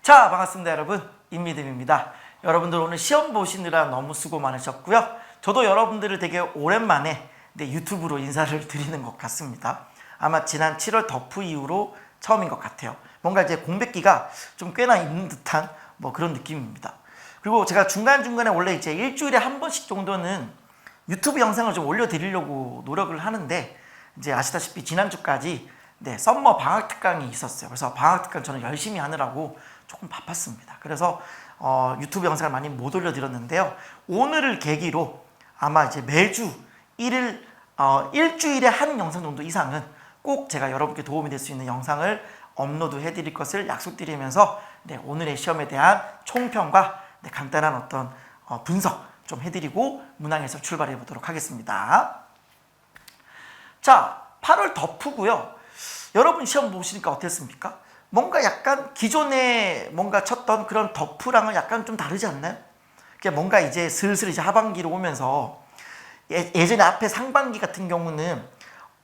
자, 반갑습니다 여러분. 임미듬입니다. 여러분들 오늘 시험 보시느라 너무 수고 많으셨고요. 저도 여러분들을 되게 오랜만에 유튜브로 인사를 드리는 것 같습니다. 아마 지난 7월 덮프 이후로 처음인 것 같아요. 뭔가 이제 공백기가 좀 꽤나 있는 듯한 그런 느낌입니다. 그리고 제가 중간중간에 원래 이제 일주일에 한 번씩 정도는 유튜브 영상을 좀 올려드리려고 노력을 하는데, 이제 아시다시피 지난주까지 썸머 방학 특강이 있었어요. 그래서 방학 특강 저는 열심히 하느라고 조금 바빴습니다. 그래서 유튜브 영상을 많이 못 올려드렸는데요. 오늘을 계기로 아마 이제 매주 일주일에 한 영상 정도 이상은 꼭 제가 여러분께 도움이 될 수 있는 영상을 업로드 해드릴 것을 약속드리면서 오늘의 시험에 대한 총평과 간단한 어떤 분석 좀 해드리고 문항에서 출발해 보도록 하겠습니다. 자, 8월 덮프고요. 여러분 시험 보시니까 어땠습니까? 뭔가 약간 기존에 뭔가 쳤던 그런 덮프랑은 약간 좀 다르지 않나요? 뭔가 이제 슬슬 이제 하반기로 오면서 예전에 앞에 상반기 같은 경우는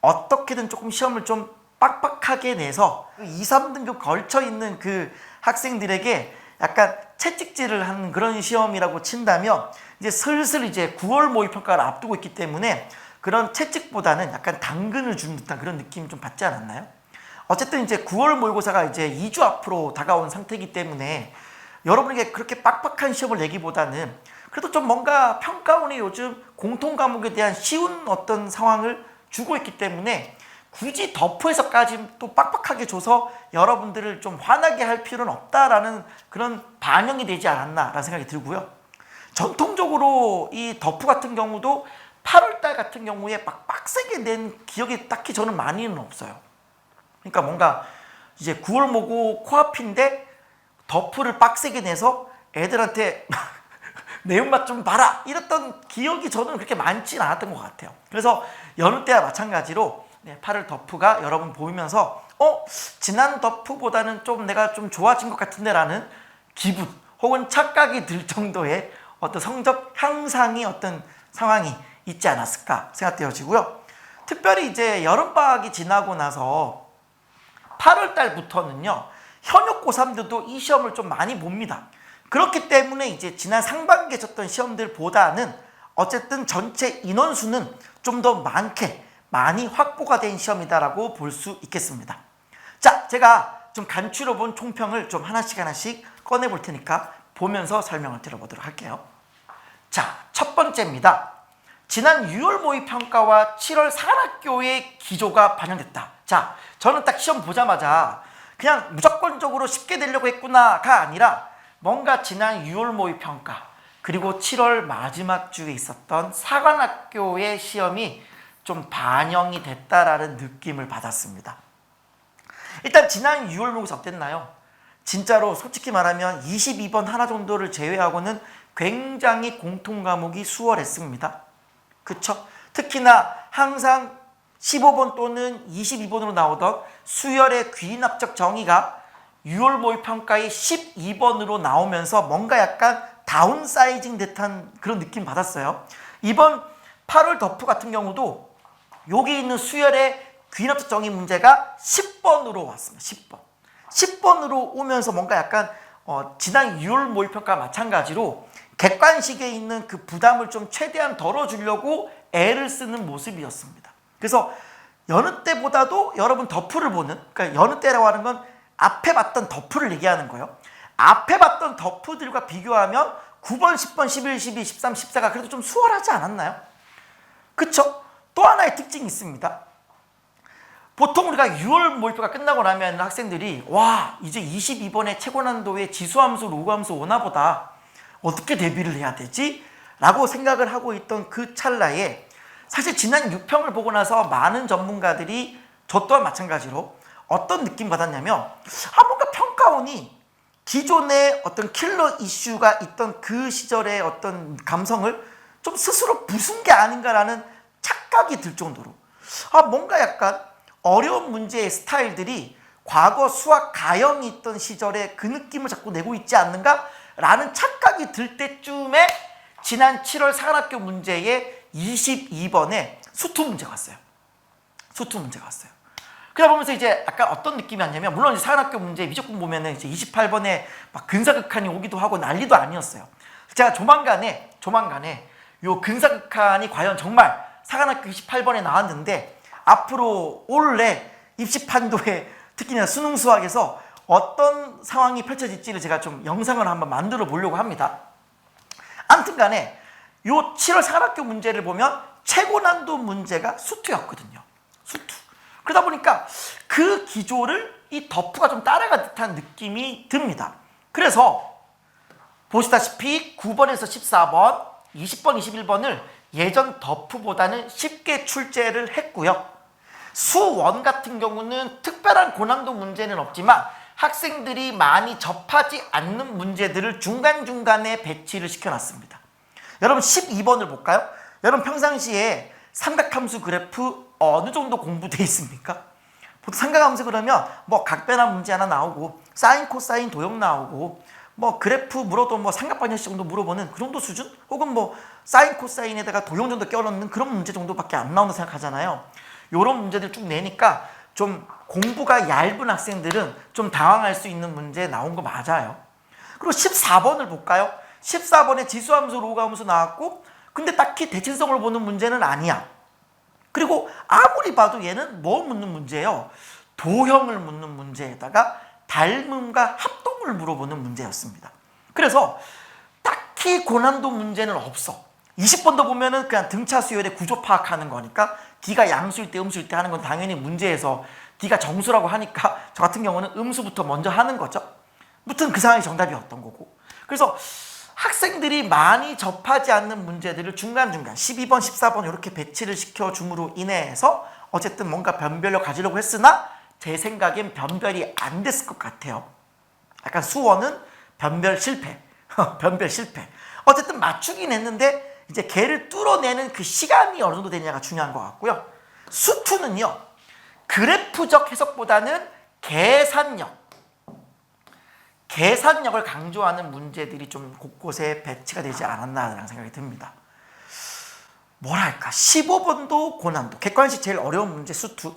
어떻게든 조금 시험을 좀 빡빡하게 내서 2, 3등급 걸쳐 있는 그 학생들에게 약간 채찍질을 하는 그런 시험이라고 친다면, 이제 슬슬 이제 9월 모의평가를 앞두고 있기 때문에 그런 채찍보다는 약간 당근을 주는 듯한 그런 느낌이 좀 받지 않았나요? 어쨌든 이제 9월 모의고사가 이제 2주 앞으로 다가온 상태이기 때문에 여러분에게 그렇게 빡빡한 시험을 내기보다는 그래도 좀 뭔가 평가원이 요즘 공통 과목에 대한 쉬운 어떤 상황을 주고 있기 때문에 굳이 덮프에서까지 또 빡빡하게 줘서 여러분들을 좀 화나게 할 필요는 없다라는 그런 반영이 되지 않았나라는 생각이 들고요. 전통적으로 이 덮프 같은 경우도 8월달 같은 경우에 막 빡세게 낸 기억이 딱히 저는 많이는 없어요. 그러니까 뭔가 이제 9월 모고 코앞인데 덮프를 빡세게 내서 애들한테 매운맛 좀 봐라 이랬던 기억이 저는 그렇게 많지는 않았던 것 같아요. 그래서 여느 때와 마찬가지로 8월 덮프가 여러분 보이면서 지난 덮프보다는 좀 내가 좀 좋아진 것 같은데 라는 기분 혹은 착각이 들 정도의 어떤 성적 향상이 어떤 상황이 있지 않았을까 생각되어지고요. 특별히 이제 여름방학이 지나고 나서 8월 달부터는요, 현역 고3들도 이 시험을 좀 많이 봅니다. 그렇기 때문에 이제 지난 상반기에 쳤던 시험들보다는 어쨌든 전체 인원수는 좀 더 많이 확보가 된 시험이다라고 볼 수 있겠습니다. 자, 제가 좀 간추려 본 총평을 좀 하나씩 꺼내 볼 테니까 보면서 설명을 드려보도록 할게요. 자, 첫 번째입니다. 지난 6월 모의평가와 7월 사관학교의 기조가 반영됐다. 자, 저는 딱 시험 보자마자 그냥 무조건적으로 쉽게 되려고 했구나가 아니라 뭔가 지난 6월 모의평가 그리고 7월 마지막 주에 있었던 사관학교의 시험이 좀 반영이 됐다라는 느낌을 받았습니다. 일단 지난 6월 모의고사 어땠나요? 진짜로 솔직히 말하면 22번 하나 정도를 제외하고는 굉장히 공통 과목이 수월했습니다. 그쵸? 특히나 항상 15번 또는 22번으로 나오던 수열의 귀납적 정의가 6월 모의평가의 12번으로 나오면서 뭔가 약간 다운사이징 듯한 그런 느낌 받았어요. 이번 8월 덮프 같은 경우도 여기 있는 수열의 귀납적 정의 문제가 10번으로 왔습니다. 10번으로 오면서 뭔가 약간 지난 6월 모의평가와 마찬가지로 객관식에 있는 그 부담을 좀 최대한 덜어주려고 애를 쓰는 모습이었습니다. 그래서 여느 때보다도 여러분 덮프를 보는, 그러니까 여느 때라고 하는 건 앞에 봤던 덮프를 얘기하는 거예요. 앞에 봤던 덮프들과 비교하면 9번, 10번, 11, 12, 13, 14가 그래도 좀 수월하지 않았나요? 그쵸? 또 하나의 특징이 있습니다. 보통 우리가 6월 모의평가 끝나고 나면 학생들이 와, 이제 22번의 최고난도의 지수함수, 로그함수 오나 보다. 어떻게 대비를 해야 되지? 라고 생각을 하고 있던 그 찰나에 사실 지난 6평을 보고 나서 많은 전문가들이 저 또한 마찬가지로 어떤 느낌 받았냐면 뭔가 평가원이 기존의 어떤 킬러 이슈가 있던 그 시절의 어떤 감성을 좀 스스로 부순 게 아닌가라는 착각이 들 정도로 뭔가 약간 어려운 문제의 스타일들이 과거 수학 가형이 있던 시절에 그 느낌을 자꾸 내고 있지 않는가라는 착각이 들 때쯤에 지난 7월 사관학교 문제의 22번에 수투 문제가 왔어요. 그러다 보면서 이제 약간 어떤 느낌이 왔냐면, 물론 이제 사관학교 문제 미적분 보면은 이제 28번에 막 근사극한이 오기도 하고 난리도 아니었어요. 제가 조만간에 요 근사극한이 과연 정말 사관학교 28번에 나왔는데 앞으로 올해 입시판도에 특히나 수능 수학에서 어떤 상황이 펼쳐질지를 제가 좀 영상을 한번 만들어 보려고 합니다. 아무튼 간에 요 7월 사관학교 문제를 보면 최고 난도 문제가 수투였거든요. 수투. 그러다 보니까 그 기조를 이 덕후가 좀 따라간 듯한 느낌이 듭니다. 그래서 보시다시피 9번에서 14번, 20번, 21번을 예전 덕후보다는 쉽게 출제를 했고요. 수원 같은 경우는 특별한 고난도 문제는 없지만 학생들이 많이 접하지 않는 문제들을 중간중간에 배치를 시켜놨습니다. 여러분 12번을 볼까요? 여러분 평상시에 삼각함수 그래프 어느 정도 공부되어 있습니까? 보통 삼각함수 그러면 뭐 각변환 문제 하나 나오고 사인 코사인 도형 나오고 뭐 그래프 물어도 뭐 삼각방정식 정도 물어보는 그 정도 수준? 혹은 뭐 사인 코사인에다가 도형 정도 껴넣는 그런 문제 정도밖에 안 나온다고 생각하잖아요. 요런 문제들 쭉 내니까 좀 공부가 얇은 학생들은 좀 당황할 수 있는 문제 나온 거 맞아요. 그리고 14번을 볼까요? 14번에 지수함수, 로그함수 나왔고 근데 딱히 대칭성을 보는 문제는 아니야. 그리고 아무리 봐도 얘는 뭐 묻는 문제예요? 도형을 묻는 문제에다가 닮음과 합동을 물어보는 문제였습니다. 그래서 딱히 고난도 문제는 없어. 20번도 보면은 그냥 등차 수열의 구조 파악하는 거니까 D가 양수일 때 음수일 때 하는 건 당연히 문제에서 D가 정수라고 하니까 저 같은 경우는 음수부터 먼저 하는 거죠. 무튼 그 상황이 정답이었던 거고. 그래서 학생들이 많이 접하지 않는 문제들을 중간중간 12번, 14번 이렇게 배치를 시켜줌으로 인해서 어쨌든 뭔가 변별력 가지려고 했으나 제 생각엔 변별이 안 됐을 것 같아요. 약간 수원은 변별 실패. 변별 실패. 어쨌든 맞추긴 했는데 이제 걔를 뚫어내는 그 시간이 어느 정도 되냐가 중요한 것 같고요. 수투는요. 그래프적 해석보다는 계산력을 강조하는 문제들이 좀 곳곳에 배치가 되지 않았나라는 생각이 듭니다. 뭐랄까 15번도 고난도, 객관식 제일 어려운 문제 수투,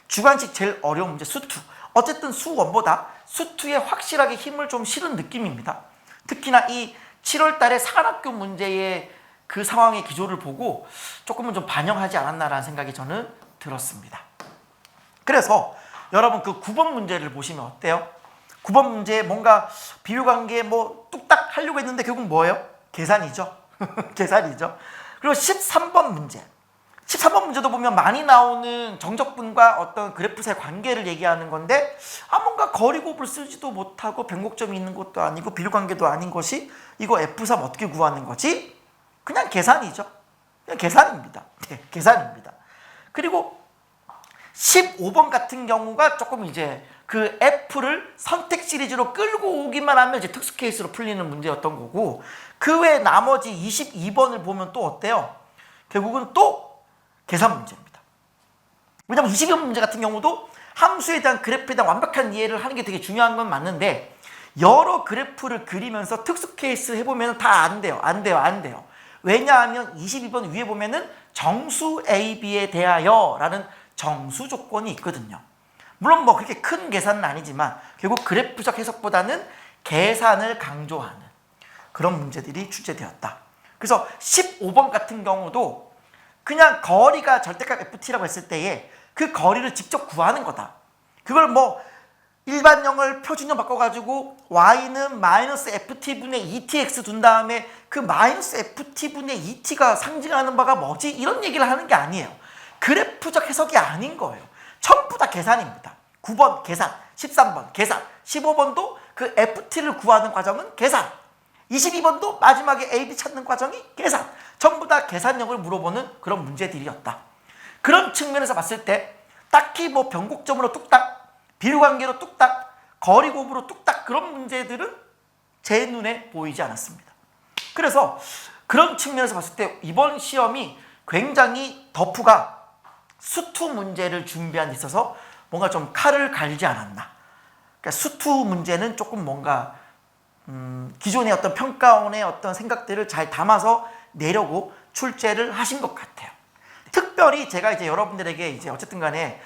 주관식 제일 어려운 문제 수투. 어쨌든 수원보다 수투에 확실하게 힘을 좀 실은 느낌입니다. 특히나 이 7월 달에 사관학교 문제의 그 상황의 기조를 보고 조금은 좀 반영하지 않았나라는 생각이 저는 들었습니다. 그래서 여러분 그 9번 문제를 보시면 어때요? 9번 문제 뭔가 비율관계 뭐 뚝딱 하려고 했는데 결국 뭐예요? 계산이죠. 계산이죠. 그리고 13번 문제. 13번 문제도 보면 많이 나오는 정적분과 어떤 그래프사의 관계를 얘기하는 건데 뭔가 거리곱을 쓰지도 못하고 변곡점이 있는 것도 아니고 비율관계도 아닌 것이 이거 F3 어떻게 구하는 거지? 그냥 계산이죠. 그냥 계산입니다. 네, 계산입니다. 그리고 15번 같은 경우가 조금 이제 그 F를 선택 시리즈로 끌고 오기만 하면 이제 특수 케이스로 풀리는 문제였던 거고 그 외 나머지 22번을 보면 또 어때요? 결국은 또 계산 문제입니다. 왜냐하면 22번 문제 같은 경우도 함수에 대한 그래프에 대한 완벽한 이해를 하는 게 되게 중요한 건 맞는데 여러 그래프를 그리면서 특수 케이스 해보면 다 안 돼요. 안 돼요. 왜냐하면 22번 위에 보면은 정수 AB에 대하여 라는 정수 조건이 있거든요. 물론 뭐 그렇게 큰 계산은 아니지만 결국 그래프적 해석보다는 계산을 강조하는 그런 문제들이 출제되었다. 그래서 15번 같은 경우도 그냥 거리가 절대값 FT라고 했을 때에 그 거리를 직접 구하는 거다. 그걸 뭐 일반형을 표준형 바꿔가지고 y는 마이너스 ft분의 2tx 둔 다음에 그 마이너스 ft분의 2t가 상징하는 바가 뭐지? 이런 얘기를 하는 게 아니에요. 그래프적 해석이 아닌 거예요. 전부 다 계산입니다. 9번 계산, 13번 계산, 15번도 그 ft를 구하는 과정은 계산, 22번도 마지막에 AB 찾는 과정이 계산. 전부 다 계산력을 물어보는 그런 문제들이었다. 그런 측면에서 봤을 때 딱히 뭐 변곡점으로 뚝딱, 비율관계로 뚝딱, 거리곱으로 뚝딱 그런 문제들은 제 눈에 보이지 않았습니다. 그래서 그런 측면에서 봤을 때 이번 시험이 굉장히 덕후가 수투 문제를 준비한 데 있어서 뭔가 좀 칼을 갈지 않았나. 그러니까 수투 문제는 조금 뭔가 기존의 어떤 평가원의 어떤 생각들을 잘 담아서 내려고 출제를 하신 것 같아요. 특별히 제가 이제 여러분들에게 이제 어쨌든 간에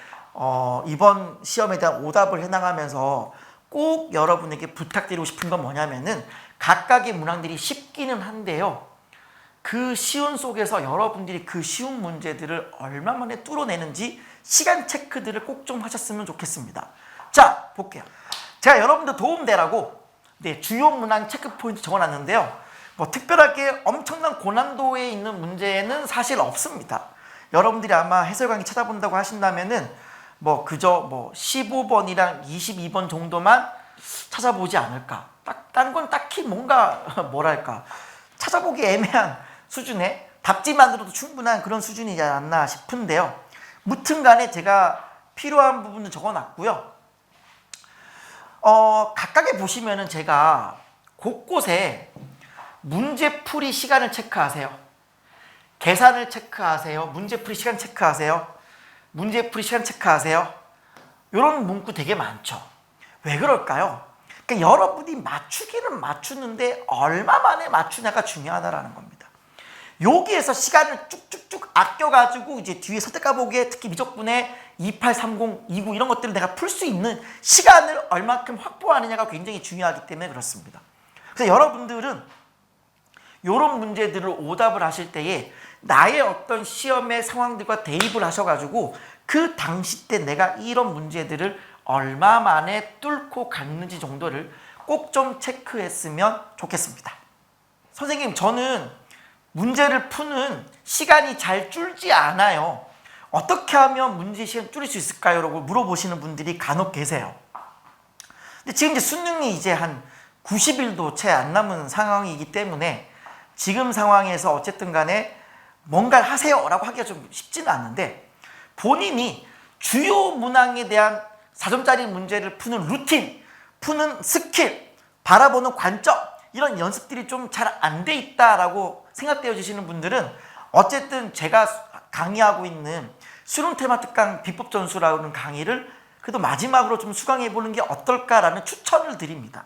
이번 시험에 대한 오답을 해나가면서 꼭 여러분에게 부탁드리고 싶은 건 뭐냐면은 각각의 문항들이 쉽기는 한데요. 그 쉬운 속에서 여러분들이 그 쉬운 문제들을 얼마 만에 뚫어내는지 시간 체크들을 꼭 좀 하셨으면 좋겠습니다. 자, 볼게요. 제가 여러분들 도움되라고 주요 문항 체크 포인트 적어놨는데요. 뭐 특별하게 엄청난 고난도에 있는 문제는 사실 없습니다. 여러분들이 아마 해설 강의 찾아본다고 하신다면은 뭐 그저 뭐 15번이랑 22번 정도만 찾아보지 않을까. 딴 건 딱히 뭔가 뭐랄까 찾아보기 애매한 수준의 답지만으로도 충분한 그런 수준이지 않나 싶은데요. 무튼간에 제가 필요한 부분을 적어놨고요. 각각에 보시면은 제가 곳곳에 문제풀이 시간을 체크하세요. 계산을 체크하세요. 문제풀이 시간 체크하세요. 문제풀이 시간 체크하세요. 이런 문구 되게 많죠. 왜 그럴까요? 그러니까 여러분이 맞추기는 맞추는데 얼마 만에 맞추냐가 중요하다라는 겁니다. 여기에서 시간을 쭉쭉쭉 아껴가지고 이제 뒤에 선택과목에 특히 미적분에 2830, 29 이런 것들을 내가 풀 수 있는 시간을 얼마큼 확보하느냐가 굉장히 중요하기 때문에 그렇습니다. 그래서 여러분들은 이런 문제들을 오답을 하실 때에 나의 어떤 시험의 상황들과 대입을 하셔가지고 그 당시 때 내가 이런 문제들을 얼마 만에 뚫고 갔는지 정도를 꼭 좀 체크했으면 좋겠습니다. 선생님, 저는 문제를 푸는 시간이 잘 줄지 않아요. 어떻게 하면 문제 시간 줄일 수 있을까요? 라고 물어보시는 분들이 간혹 계세요. 근데 지금 이제 수능이 이제 한 90일도 채 안 남은 상황이기 때문에 지금 상황에서 어쨌든 간에 뭔가를 하세요 라고 하기가 좀 쉽지는 않은데 본인이 주요 문항에 대한 4점짜리 문제를 푸는 루틴, 푸는 스킬, 바라보는 관점 이런 연습들이 좀 잘 안 돼 있다라고 생각되어지시는 분들은 어쨌든 제가 강의하고 있는 수능 테마 특강 비법 전수라는 강의를 그래도 마지막으로 좀 수강해 보는 게 어떨까라는 추천을 드립니다.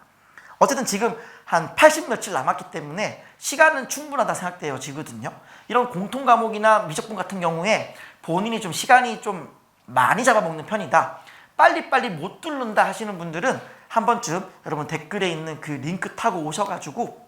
어쨌든 지금 한 80 며칠 남았기 때문에 시간은 충분하다 생각되어지거든요. 이런 공통 과목이나 미적분 같은 경우에 본인이 좀 시간이 좀 많이 잡아먹는 편이다, 빨리빨리 못 뚫는다 하시는 분들은 한 번쯤 여러분 댓글에 있는 그 링크 타고 오셔가지고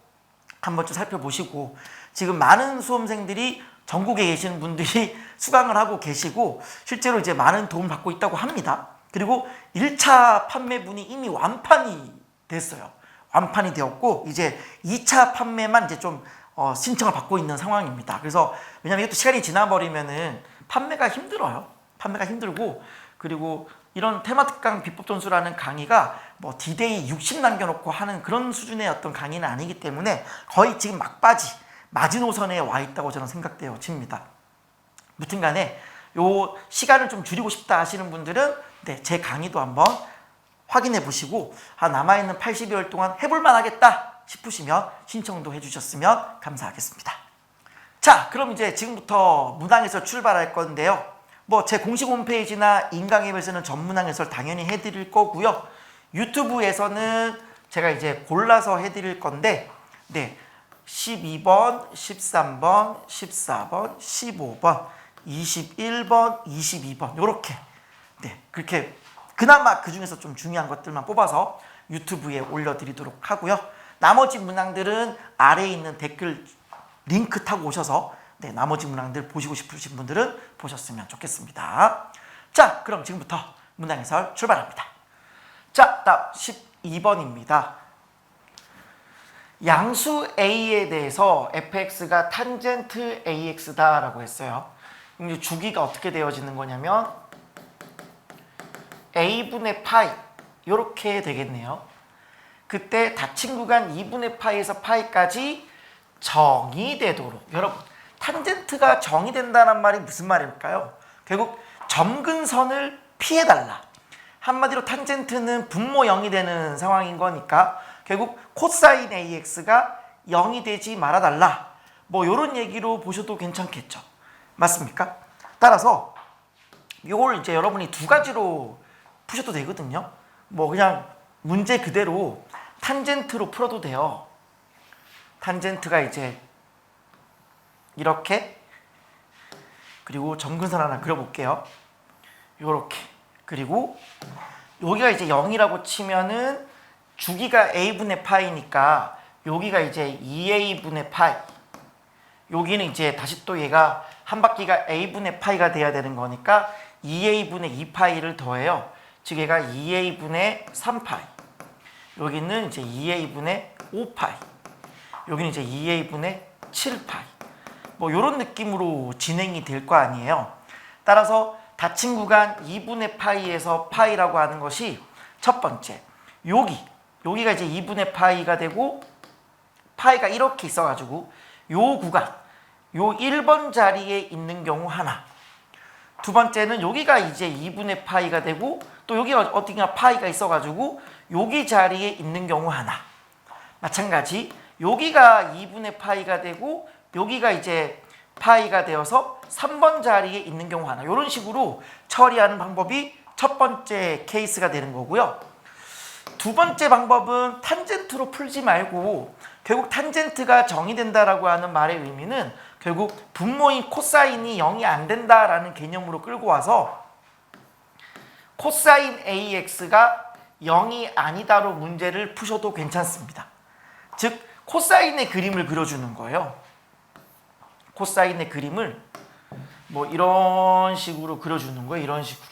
한 번쯤 살펴보시고, 지금 많은 수험생들이 전국에 계시는 분들이 수강을 하고 계시고 실제로 이제 많은 도움을 받고 있다고 합니다. 그리고 1차 판매분이 이미 완판이 됐어요. 완판이 되었고 이제 2차 판매만 이제 좀 신청을 받고 있는 상황입니다. 그래서 왜냐면 이것도 시간이 지나버리면은 판매가 힘들어요. 판매가 힘들고, 그리고 이런 테마 특강 비법 전수라는 강의가 뭐 디데이 60 남겨놓고 하는 그런 수준의 어떤 강의는 아니기 때문에 거의 지금 막바지 마지노선에 와 있다고 저는 생각되어집니다. 무튼간에 요 시간을 좀 줄이고 싶다 하시는 분들은 제 강의도 한번 확인해 보시고 남아있는 80여일 동안 해볼만 하겠다 싶으시면 신청도 해주셨으면 감사하겠습니다. 자, 그럼 이제 지금부터 문항에서 출발할 건데요. 뭐 제 공식 홈페이지나 인강앱에서는 전문항 해설 당연히 해드릴 거고요. 유튜브에서는 제가 이제 골라서 해드릴 건데 12번, 13번, 14번, 15번, 21번, 22번 이렇게 그렇게 그나마 그 중에서 좀 중요한 것들만 뽑아서 유튜브에 올려드리도록 하고요. 나머지 문항들은 아래에 있는 댓글 링크 타고 오셔서 나머지 문항들 보시고 싶으신 분들은 보셨으면 좋겠습니다. 자, 그럼 지금부터 문항 해설 출발합니다. 자, 다음 12번입니다. 양수 A에 대해서 fx가 탄젠트 AX다 라고 했어요. 이제 주기가 어떻게 되어지는 거냐면 A분의 파이 이렇게 되겠네요. 그때 닫힌 구간 2분의 파이에서 파이까지 정의되도록, 여러분 탄젠트가 정의된다는 말이 무슨 말일까요? 결국 점근선을 피해달라. 한마디로 탄젠트는 분모 0이 되는 상황인 거니까 결국 코사인 AX가 0이 되지 말아달라. 뭐 이런 얘기로 보셔도 괜찮겠죠. 맞습니까? 따라서 이걸 이제 여러분이 두 가지로 푸셔도 되거든요. 뭐 그냥 문제 그대로 탄젠트로 풀어도 돼요. 탄젠트가 이제 이렇게, 그리고 점근선 하나 그려볼게요. 요렇게 그리고 여기가 이제 0이라고 치면은 주기가 a분의 파이니까 여기가 이제 2a분의 파이. 여기는 이제 다시 또 얘가 한 바퀴가 a분의 파이가 돼야 되는 거니까 2a분의 2파이를 더해요. 즉 얘가 2a분의 3파이. 여기는 이제 2a분의 5파이. 여기는 이제 2a분의 7파이. 뭐 이런 느낌으로 진행이 될 거 아니에요. 따라서 닫힌 구간 2분의 파이에서 파이라고 하는 것이 첫 번째. 여기가 이제 2분의 파이가 되고 파이가 이렇게 있어가지고 요 구간, 요 1번 자리에 있는 경우 하나. 두 번째는 여기가 이제 2분의 파이가 되고 또 여기가 어디가 파이가 있어가지고 여기 자리에 있는 경우 하나. 마찬가지 여기가 2분의 파이가 되고 여기가 이제 파이가 되어서 3번 자리에 있는 경우 하나. 이런 식으로 처리하는 방법이 첫 번째 케이스가 되는 거고요. 두 번째 방법은 탄젠트로 풀지 말고 결국 탄젠트가 정의된다라고 하는 말의 의미는 결국 분모인 코사인이 0이 안 된다라는 개념으로 끌고 와서 코사인 AX가 0이 아니다로 문제를 푸셔도 괜찮습니다. 즉 코사인의 그림을 그려주는 거예요. 코사인의 그림을 뭐 이런 식으로 그려주는 거예요. 이런 식으로.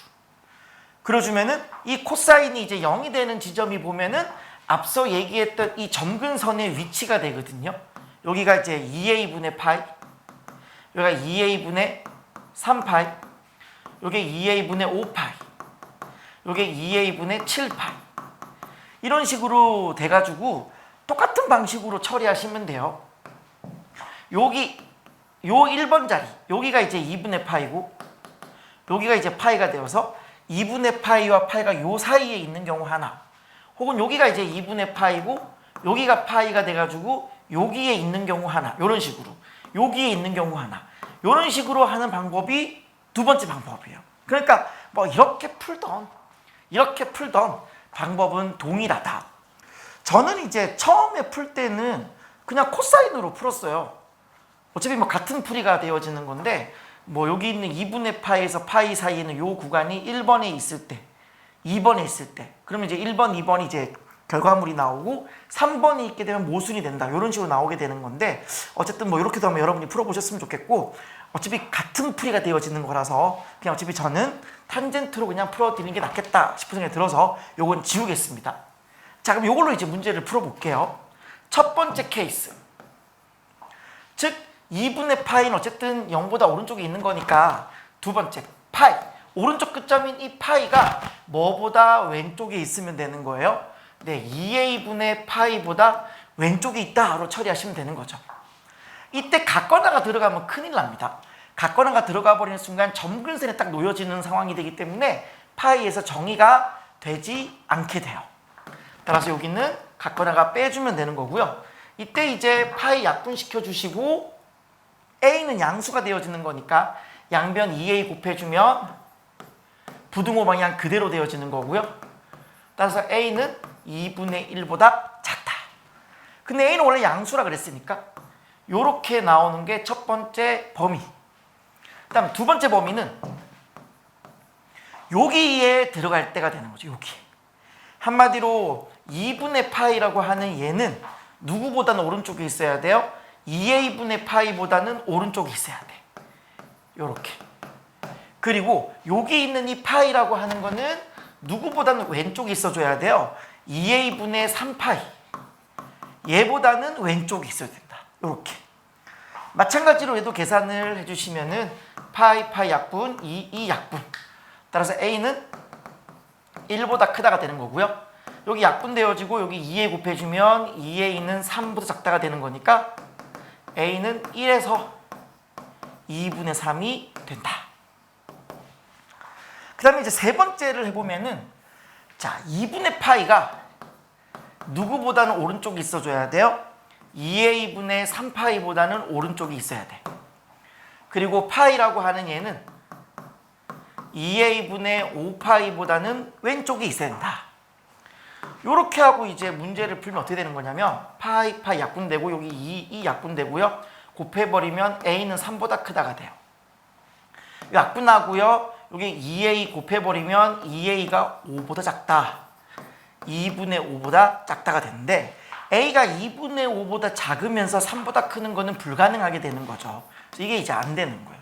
그려주면은 이 코사인이 이제 0이 되는 지점이 보면은 앞서 얘기했던 이 점근선의 위치가 되거든요. 여기가 이제 2a분의 파이, 여기가 2a분의 3파이, 여기 2a분의 5파이, 여기 2a분의 7파이. 이런 식으로 돼가지고 똑같은 방식으로 처리하시면 돼요. 여기 요 1번 자리, 여기가 이제 2분의 파이고 여기가 이제 파이가 되어서 2분의 파이와 파이가 요 사이에 있는 경우 하나, 혹은 여기가 이제 2분의 파이고 여기가 파이가 돼가지고 여기에 있는 경우 하나, 이런 식으로 여기에 있는 경우 하나, 이런 식으로 하는 방법이 두 번째 방법이에요. 그러니까 뭐 이렇게 풀던 방법은 동일하다. 저는 이제 처음에 풀 때는 그냥 코사인으로 풀었어요. 어차피 뭐 같은 풀이가 되어지는 건데 뭐 여기 있는 2분의 파이에서 파이 사이에는 요 구간이 1번에 있을 때, 2번에 있을 때, 그러면 이제 1번, 2번이 이제 결과물이 나오고 3번이 있게 되면 모순이 된다. 이런 식으로 나오게 되는 건데 어쨌든 뭐 이렇게도 한번 여러분이 풀어보셨으면 좋겠고, 어차피 같은 풀이가 되어지는 거라서 그냥 어차피 저는 탄젠트로 그냥 풀어드리는 게 낫겠다 싶은 생각이 들어서 요건 지우겠습니다. 자, 그럼 요걸로 이제 문제를 풀어볼게요. 첫 번째 케이스. 즉 2분의 파이는 어쨌든 0보다 오른쪽에 있는 거니까 두 번째 파이, 오른쪽 끝점인 이 파이가 뭐보다 왼쪽에 있으면 되는 거예요. 네, 2a분의 파이보다 왼쪽에 있다로 처리하시면 되는 거죠. 이때 같거나가 들어가면 큰일 납니다. 같거나가 들어가 버리는 순간 점근선에 딱 놓여지는 상황이 되기 때문에 파이에서 정의가 되지 않게 돼요. 따라서 여기는 같거나가 빼주면 되는 거고요. 이때 이제 파이 약분시켜 주시고 a는 양수가 되어지는 거니까 양변 2a 곱해주면 부등호 방향 그대로 되어지는 거고요. 따라서 a는 2분의 1보다 작다. 근데 a는 원래 양수라 그랬으니까 요렇게 나오는 게 첫 번째 범위. 그 다음 두 번째 범위는 여기에 들어갈 때가 되는 거죠. 여기. 한마디로 2분의 파이라고 하는 얘는 누구보다는 오른쪽에 있어야 돼요? 2a분의 파이보다는 오른쪽에 있어야 돼. 요렇게. 그리고 여기 있는 이 파이라고 하는 거는 누구보다는 왼쪽에 있어줘야 돼요. 2a분의 3파이. 얘보다는 왼쪽에 있어야 된다. 요렇게. 마찬가지로 얘도 계산을 해주시면은 파이 약분, 2 약분. 따라서 a는 1보다 크다가 되는 거고요. 여기 약분되어지고 여기 2에 곱해주면 2에 있는 3보다 작다가 되는 거니까 a는 1에서 2분의 3이 된다. 그 다음에 이제 세 번째를 해보면은, 자, 2분의 파이가 누구보다는 오른쪽에 있어줘야 돼요? 2a분의 3파이보다는 오른쪽에 있어야 돼. 그리고 파이라고 하는 얘는 2a분의 5파이보다는 왼쪽에 있어야 된다. 요렇게 하고 이제 문제를 풀면 어떻게 되는 거냐면 파이 약분되고 여기 2 약분되고요. 곱해버리면 a는 3보다 크다가 돼요. 약분하고요. 여기 2a 곱해버리면 2a가 5보다 작다. 2분의 5보다 작다가 되는데 a가 2분의 5보다 작으면서 3보다 크는 거는 불가능하게 되는 거죠. 이게 이제 안 되는 거예요.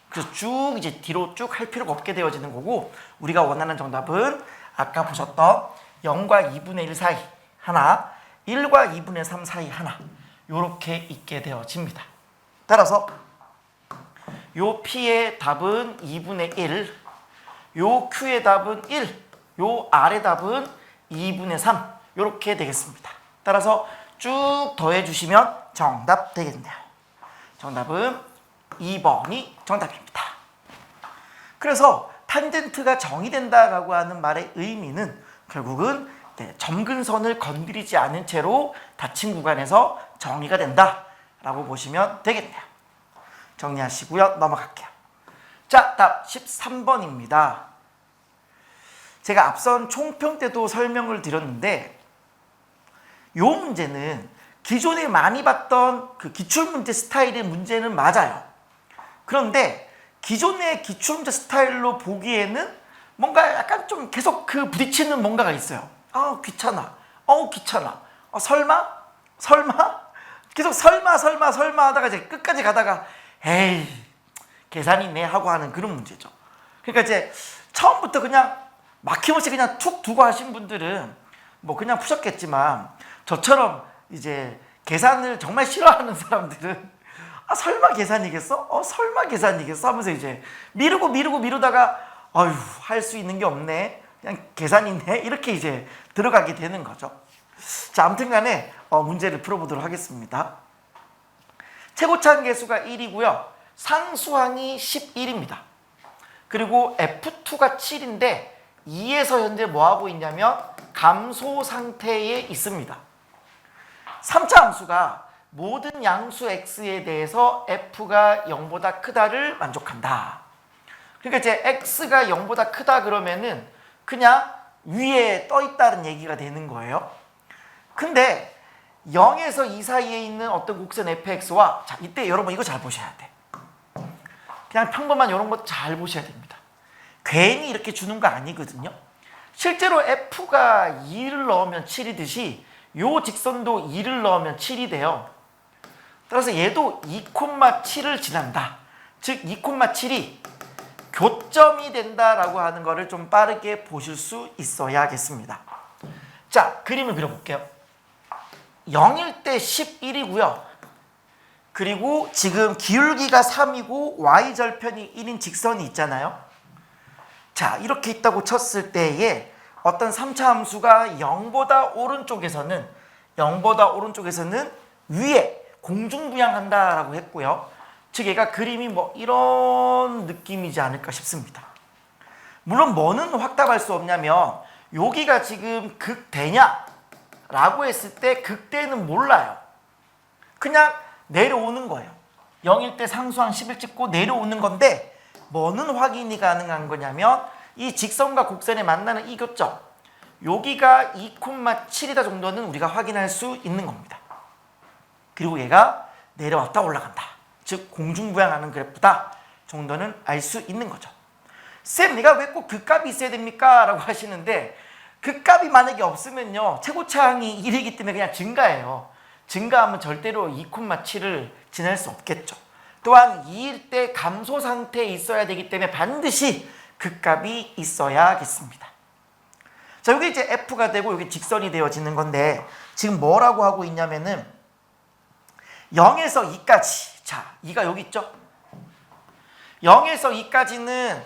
그래서 쭉 이제 뒤로 쭉 할 필요가 없게 되어지는 거고 우리가 원하는 정답은 아까 보셨던 0과 2분의 1 사이 하나, 1과 2분의 3 사이 하나 이렇게 있게 되어집니다. 따라서 요 P의 답은 2분의 1, 요 Q의 답은 1, 요 R의 답은 2분의 3 이렇게 되겠습니다. 따라서 쭉 더해주시면 정답 되겠네요. 정답은 2번이 정답입니다. 그래서 탄젠트가 정의된다라고 하는 말의 의미는 결국은 점근선을 건드리지 않은 채로 닫힌 구간에서 정의가 된다라고 보시면 되겠네요. 정리하시고요. 넘어갈게요. 자, 답 13번입니다. 제가 앞선 총평 때도 설명을 드렸는데 이 문제는 기존에 많이 봤던 그 기출문제 스타일의 문제는 맞아요. 그런데 기존의 기출문제 스타일로 보기에는 뭔가 약간 좀 계속 그 부딪히는 뭔가가 있어요. 아, 귀찮아. 귀찮아. 설마? 계속 설마 하다가 이제 끝까지 가다가 에이, 계산이네 하고 하는 그런 문제죠. 그러니까 이제 처음부터 그냥 막힘없이 그냥 툭 두고 하신 분들은 뭐 그냥 푸셨겠지만 저처럼 이제 계산을 정말 싫어하는 사람들은 설마 계산이겠어? 설마 계산이겠어? 하면서 이제 미루다가 어휴, 할 수 있는 게 없네. 그냥 계산이네. 이렇게 이제 들어가게 되는 거죠. 자, 아무튼 간에 문제를 풀어보도록 하겠습니다. 최고차항 계수가 1이고요. 상수항이 11입니다. 그리고 F2가 7인데 2에서 현재 뭐하고 있냐면 감소 상태에 있습니다. 3차 함수가 모든 양수 x에 대해서 f가 0보다 크다를 만족한다. 그러니까 이제 x가 0보다 크다 그러면은 그냥 위에 떠 있다는 얘기가 되는 거예요. 근데 0에서 2 사이에 있는 어떤 곡선 fx와 자, 이때 여러분 이거 잘 보셔야 돼. 그냥 평범한 이런 거 잘 보셔야 됩니다. 괜히 이렇게 주는 거 아니거든요. 실제로 f가 2를 넣으면 7이듯이 요 직선도 2를 넣으면 7이 돼요. 따라서 얘도 2,7을 지난다. 즉 2,7이 교점이 된다라고 하는 거를 좀 빠르게 보실 수 있어야겠습니다. 자, 그림을 그려볼게요. 0일 때 11이고요. 그리고 지금 기울기가 3이고 y절편이 1인 직선이 있잖아요. 자, 이렇게 있다고 쳤을 때에 어떤 3차 함수가 0보다 오른쪽에서는 위에 공중부양한다라고 했고요. 즉 얘가 그림이 뭐 이런 느낌이지 않을까 싶습니다. 물론 뭐는 확답할 수 없냐면 여기가 지금 극대냐라고 했을 때 극대는 몰라요. 그냥 내려오는 거예요. 0일 때 상수항 10을 찍고 내려오는 건데 뭐는 확인이 가능한 거냐면 이 직선과 곡선에 만나는 이 교점 여기가 2,7이다 정도는 우리가 확인할 수 있는 겁니다. 그리고 얘가 내려왔다 올라간다. 즉 공중부양하는 그래프다 정도는 알 수 있는 거죠. 쌤, 내가 왜 꼭 그 값이 있어야 됩니까? 라고 하시는데 그 값이 만약에 없으면요. 최고차항이 1이기 때문에 그냥 증가해요. 증가하면 절대로 2,7을 지날 수 없겠죠. 또한 2일 때 감소 상태에 있어야 되기 때문에 반드시 그 값이 있어야겠습니다. 자, 여기 이제 F가 되고 여기 직선이 되어지는 건데 지금 뭐라고 하고 있냐면은 0에서 2까지 자, 2가 여기 있죠? 0에서 2까지는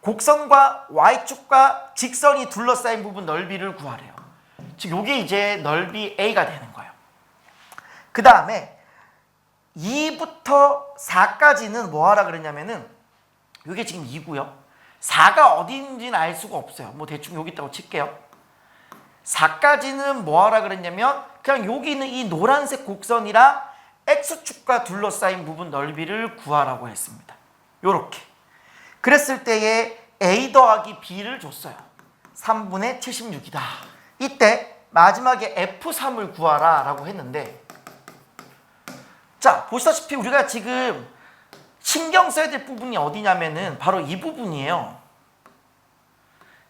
곡선과 Y축과 직선이 둘러싸인 부분 넓이를 구하래요. 즉 이게 이제 넓이 A가 되는 거예요. 그 다음에 2부터 4까지는 뭐 하라 그랬냐면은 이게 지금 2고요. 4가 어딘지는 알 수가 없어요. 뭐 대충 여기 있다고 칠게요. 4까지는 뭐 하라 그랬냐면 그냥 여기 있는 이 노란색 곡선이랑 X축과 둘러싸인 부분 넓이를 구하라고 했습니다. 요렇게. 그랬을 때에 A 더하기 B를 줬어요. 3분의 76이다. 이때 마지막에 F3을 구하라 라고 했는데 자, 보시다시피 우리가 지금 신경 써야 될 부분이 어디냐면은 바로 이 부분이에요.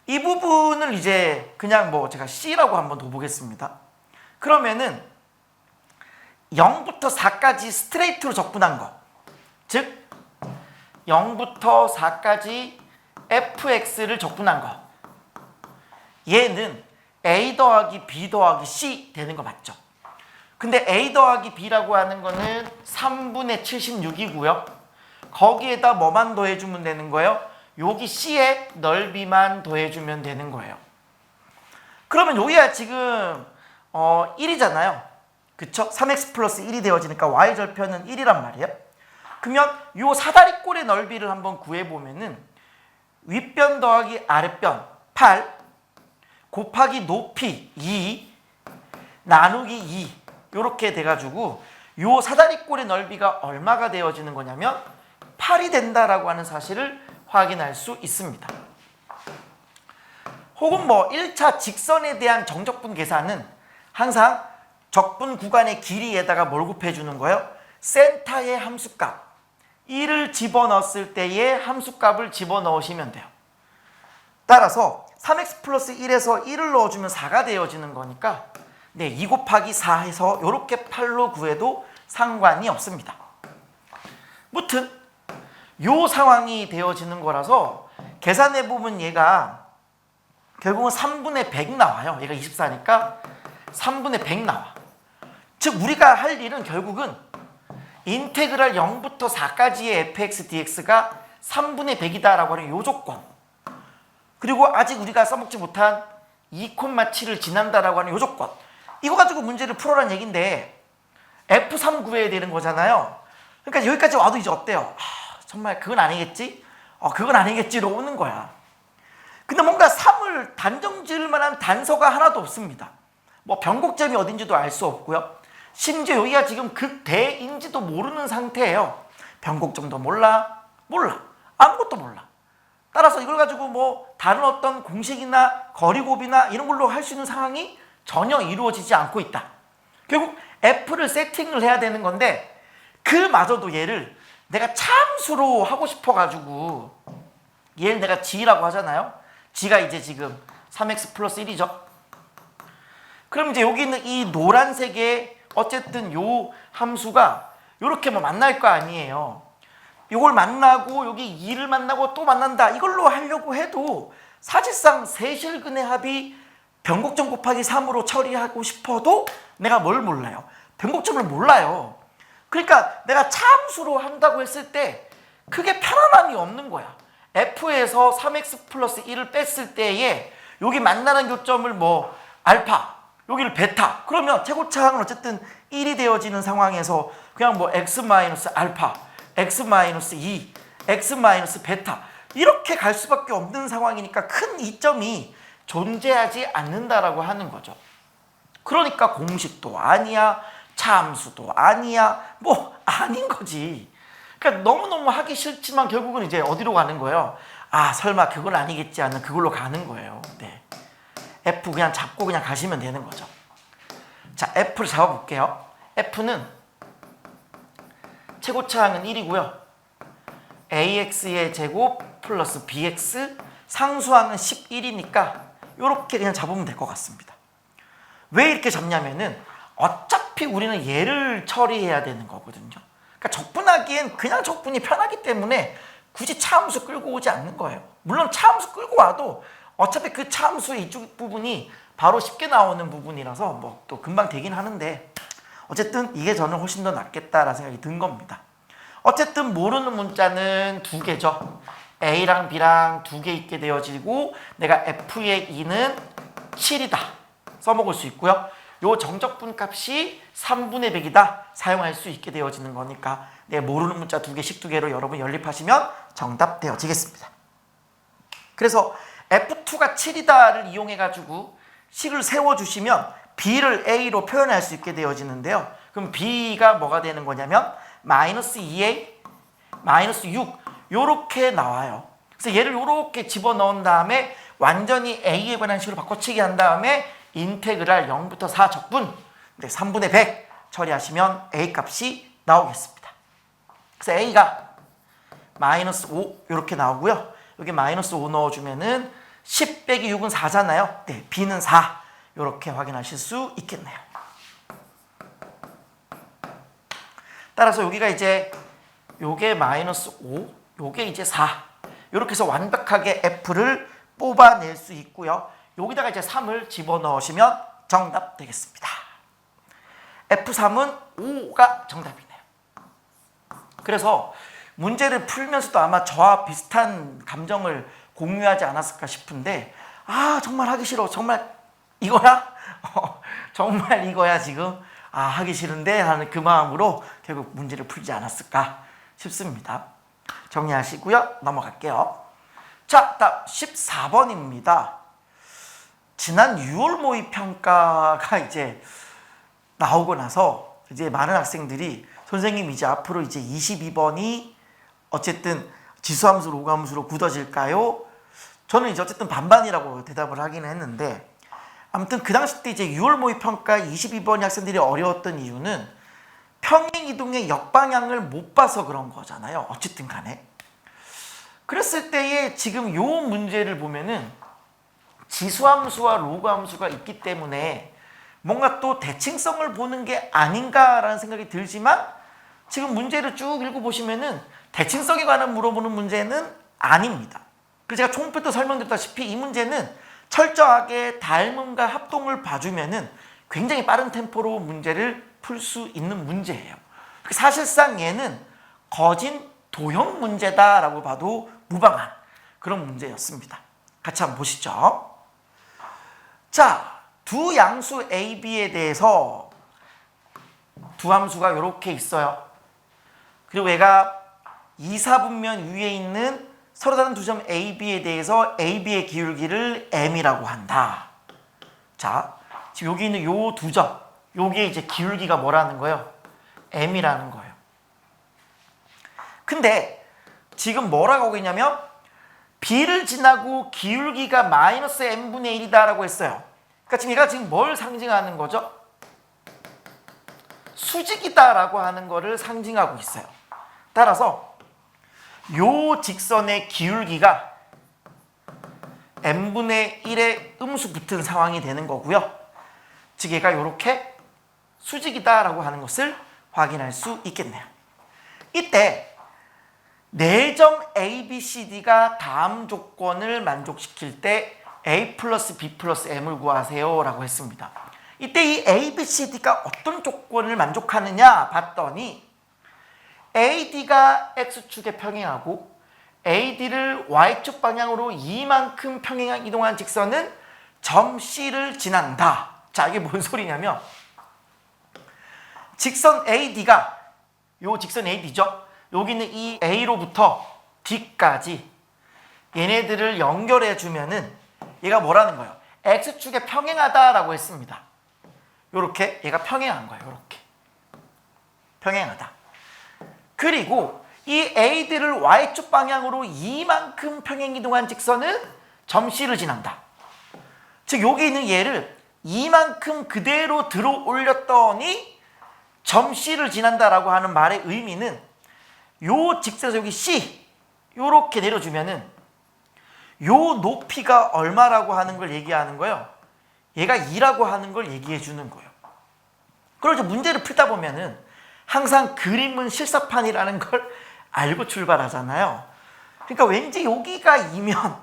이 부분을 이제 그냥 뭐 제가 C라고 한번 둬보겠습니다. 그러면은 0부터 4까지 스트레이트로 적분한 거, 즉 0부터 4까지 fx를 적분한 거, 얘는 a 더하기 b 더하기 c 되는 거 맞죠? 근데 a 더하기 b라고 하는 거는 3분의 76이고요. 거기에다 뭐만 더해주면 되는 거예요? 여기 c의 넓이만 더해주면 되는 거예요. 그러면 여기가 지금 1이잖아요. 그쵸? 3x 플러스 1이 되어지니까 y절편은 1이란 말이에요. 그러면 요 사다리꼴의 넓이를 한번 구해보면은 윗변 더하기 아랫변 8 곱하기 높이 2 나누기 2 이렇게 돼가지고 요 사다리꼴의 넓이가 얼마가 되어지는 거냐면 8이 된다라고 하는 사실을 확인할 수 있습니다. 혹은 뭐 1차 직선에 대한 정적분 계산은 항상 적분 구간의 길이에다가 뭘 곱해주는 거예요? 센터의 함수값 1을 집어넣었을 때의 함수값을 집어넣으시면 돼요. 따라서 3x 플러스 1에서 1을 넣어주면 4가 되어지는 거니까 2 곱하기 4 해서 이렇게 8로 구해도 상관이 없습니다. 무튼 요 상황이 되어지는 거라서 계산해보면 얘가 결국은 3분의 100 나와요. 얘가 24니까 3분의 100 나와. 즉 우리가 할 일은 결국은 인테그랄 0부터 4까지의 fx dx가 3분의 100이다라고 하는 요 조건, 그리고 아직 우리가 써먹지 못한 2,7을 지난다라고 하는 요 조건, 이거 가지고 문제를 풀어라는 얘기인데 F3 구해야 되는 거잖아요. 그러니까 여기까지 와도 이제 어때요? 정말 그건 아니겠지? 그건 아니겠지로 오는 거야. 근데 뭔가 3을 단정 지을 만한 단서가 하나도 없습니다. 뭐 변곡점이 어딘지도 알 수 없고요. 심지어 여기가 지금 극대인지도 모르는 상태예요. 변곡점도 몰라. 아무것도 몰라. 따라서 이걸 가지고 뭐 다른 어떤 공식이나 거리곱이나 이런 걸로 할 수 있는 상황이 전혀 이루어지지 않고 있다. 결국 F를 세팅을 해야 되는 건데 그마저도 얘를 내가 참수로 하고 싶어가지고 얘를 내가 G라고 하잖아요. G가 이제 지금 3x 플러스 1이죠. 그럼 이제 여기 있는 이 노란색의 어쨌든 요 함수가 요렇게 뭐 만날 거 아니에요. 요걸 만나고 여기 2를 만나고 또 만난다. 이걸로 하려고 해도 사실상 세실근의 합이 변곡점 곱하기 3으로 처리하고 싶어도 내가 뭘 몰라요? 변곡점을 몰라요. 그러니까 내가 참수로 한다고 했을 때 크게 편안함이 없는 거야. F에서 3x 플러스 1을 뺐을 때에 여기 만나는 교점을 뭐 알파, 여기를 베타, 그러면 최고차항은 어쨌든 1이 되어지는 상황에서 그냥 뭐 x 마이너스 알파, x 마이너스 2, x 마이너스 베타 이렇게 갈 수밖에 없는 상황이니까 큰 이점이 존재하지 않는다라고 하는 거죠. 그러니까 공식도 아니야, 참수도 아니야, 뭐 아닌 거지. 그러니까 너무너무 하기 싫지만 결국은 이제 어디로 가는 거예요? 설마 그건 아니겠지 하는 그걸로 가는 거예요. 네. F 그냥 잡고 그냥 가시면 되는 거죠. 자, F를 잡아볼게요. F는 최고차항은 1이고요. AX의 제곱 플러스 BX, 상수항은 11이니까 이렇게 그냥 잡으면 될 것 같습니다. 왜 이렇게 잡냐면은 어차피 우리는 얘를 처리해야 되는 거거든요. 그러니까 적분하기엔 그냥 적분이 편하기 때문에 굳이 차함수 끌고 오지 않는 거예요. 물론 차함수 끌고 와도 어차피 그 차함수의 이쪽 부분이 바로 쉽게 나오는 부분이라서 뭐 또 금방 되긴 하는데 어쨌든 이게 저는 훨씬 더 낫겠다라는 생각이 든 겁니다. 어쨌든 모르는 문자는 두 개죠. A랑 B랑 두 개 있게 되어지고 내가 F의 2는 7이다 써먹을 수 있고요. 요 정적분 값이 3분의 100이다 사용할 수 있게 되어지는 거니까 모르는 문자 두 개씩 두 개로 여러분 연립하시면 정답 되어지겠습니다. 그래서 F2가 7이다를 이용해가지고 식을 세워주시면 B를 A로 표현할 수 있게 되어지는데요. 그럼 B가 뭐가 되는 거냐면 마이너스 2A, 마이너스 6 요렇게 나와요. 그래서 얘를 요렇게 집어넣은 다음에 완전히 A에 관한 식으로 바꿔치기 한 다음에 인테그랄 0부터 4 적분 3분의 100 처리하시면 A 값이 나오겠습니다. 그래서 A가 마이너스 5 이렇게 나오고요. 여기 마이너스 5 넣어주면은 10 빼기 6은 4잖아요. 네, B는 4 이렇게 확인하실 수 있겠네요. 따라서 여기가 이제 요게 마이너스 5, 요게 이제 4 이렇게 해서 완벽하게 F를 뽑아낼 수 있고요. 여기다가 이제 3을 집어넣으시면 정답 되겠습니다. F3은 5가 정답이네요. 그래서 문제를 풀면서도 아마 저와 비슷한 감정을 공유하지 않았을까 싶은데 아 정말 하기 싫어. 정말 이거야? 정말 이거야 지금? 아 하기 싫은데 하는 그 마음으로 결국 문제를 풀지 않았을까 싶습니다. 정리하시고요. 넘어갈게요. 자, 다음 14번입니다. 지난 6월 모의평가가 이제 나오고 나서 이제 많은 학생들이 선생님 이제 앞으로 이제 22번이 어쨌든 지수함수, 로그함수로 굳어질까요? 저는 이제 어쨌든 반반이라고 대답을 하긴 했는데 아무튼 그 당시 때 이제 6월 모의평가 22번이 학생들이 어려웠던 이유는 평행이동의 역방향을 못 봐서 그런 거잖아요. 어쨌든 간에. 그랬을 때에 지금 요 문제를 보면은 지수함수와 로그함수가 있기 때문에 뭔가 또 대칭성을 보는 게 아닌가라는 생각이 들지만 지금 문제를 쭉 읽어보시면은 대칭성에 관한 물어보는 문제는 아닙니다. 그래서 제가 총표 때 설명드렸다시피 이 문제는 철저하게 닮음과 합동을 봐주면은 굉장히 빠른 템포로 문제를 풀 수 있는 문제예요. 사실상 얘는 거진 도형 문제다라고 봐도 무방한 그런 문제였습니다. 같이 한번 보시죠. 자, 두 양수 A, B에 대해서 두 함수가 이렇게 있어요. 그리고 얘가 2, 4분면 위에 있는 서로 다른 두 점 A, B에 대해서 A, B의 기울기를 M이라고 한다. 자, 지금 여기 있는 요 두 점, 요게 이제 기울기가 뭐라는 거예요? M이라는 거예요. 근데 지금 뭐라고 하고 있냐면 B를 지나고 기울기가 마이너스 M분의 1이다라고 했어요. 그러니까 지금 얘가 지금 뭘 상징하는 거죠? 수직이다라고 하는 거를 상징하고 있어요. 따라서 요 직선의 기울기가 M분의 1의 음수 붙은 상황이 되는 거고요. 즉 얘가 이렇게 수직이다라고 하는 것을 확인할 수 있겠네요. 이때 4점 A, B, C, D가 다음 조건을 만족시킬 때 A 플러스 B 플러스 M을 구하세요 라고 했습니다. 이때 이 A, B, C, D가 어떤 조건을 만족하느냐 봤더니 AD가 X축에 평행하고 AD를 Y축 방향으로 이만큼 평행 이동한 직선은 점 C를 지난다. 자, 이게 뭔 소리냐면 직선 AD가 요 직선 AD죠. 여기는 이 A로부터 D까지 얘네들을 연결해 주면은 얘가 뭐라는 거예요? X축에 평행하다라고 했습니다. 요렇게 얘가 평행한 거예요. 요렇게 평행하다. 그리고 이 AD를 Y축 방향으로 이만큼 평행 이동한 직선은 점 C를 지난다. 즉 여기 있는 얘를 이만큼 그대로 들어 올렸더니 점 C를 지난다라고 하는 말의 의미는 요 직선에서 여기 C 요렇게 내려주면은 요 높이가 얼마라고 하는 걸 얘기하는 거예요. 얘가 2라고 하는 걸 얘기해 주는 거예요. 그리고 이제 문제를 풀다 보면은 항상 그림은 실사판이라는 걸 알고 출발하잖아요. 그러니까 왠지 여기가 2면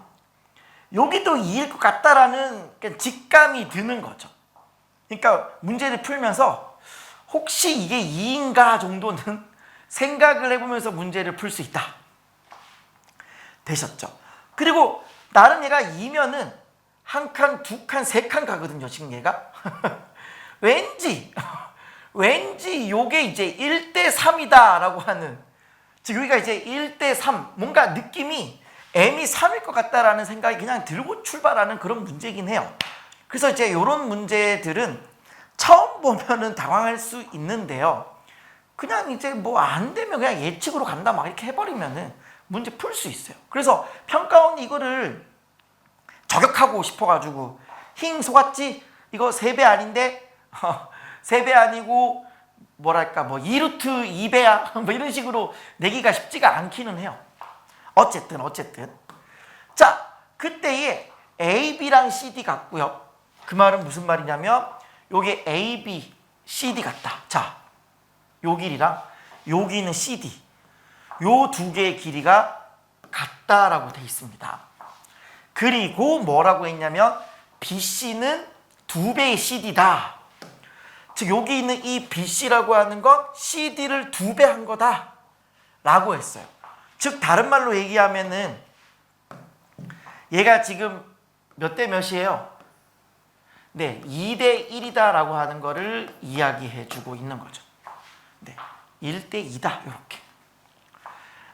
여기도 2일 것 같다라는 직감이 드는 거죠. 그러니까 문제를 풀면서 혹시 이게 2인가 정도는 생각을 해보면서 문제를 풀 수 있다. 되셨죠? 그리고 나름 얘가 2면은 한 칸, 두 칸, 세 칸 가거든요. 지금 얘가. 왠지 요게 이제 1대3이다 라고 하는, 즉 여기가 이제 1대3 뭔가 느낌이 M이 3일 것 같다라는 생각이 그냥 들고 출발하는 그런 문제이긴 해요. 그래서 이제 이런 문제들은 처음 보면은 당황할 수 있는데요. 그냥 이제 뭐 안 되면 그냥 예측으로 간다 막 이렇게 해버리면은 문제 풀 수 있어요. 그래서 평가원이 이거를 저격하고 싶어가지고 힝 속았지? 이거 3배 아닌데? 3배 아니고 뭐랄까 뭐 2루트 2배야? 뭐 이런 식으로 내기가 쉽지가 않기는 해요. 어쨌든. 자, 그때에 AB랑 CD 같고요. 그 말은 무슨 말이냐면 요게 AB, CD 같다. 자, 요 길이랑 여기는 CD. 요 두 개의 길이가 같다라고 돼 있습니다. 그리고 뭐라고 했냐면 BC는 2배의 CD다. 즉 여기 있는 이 BC라고 하는 건 CD를 2배 한 거다 라고 했어요. 즉 다른 말로 얘기하면은 얘가 지금 몇 대 몇이에요? 네, 2대 1이다 라고 하는 거를 이야기해 주고 있는 거죠. 네, 1대 2다 이렇게.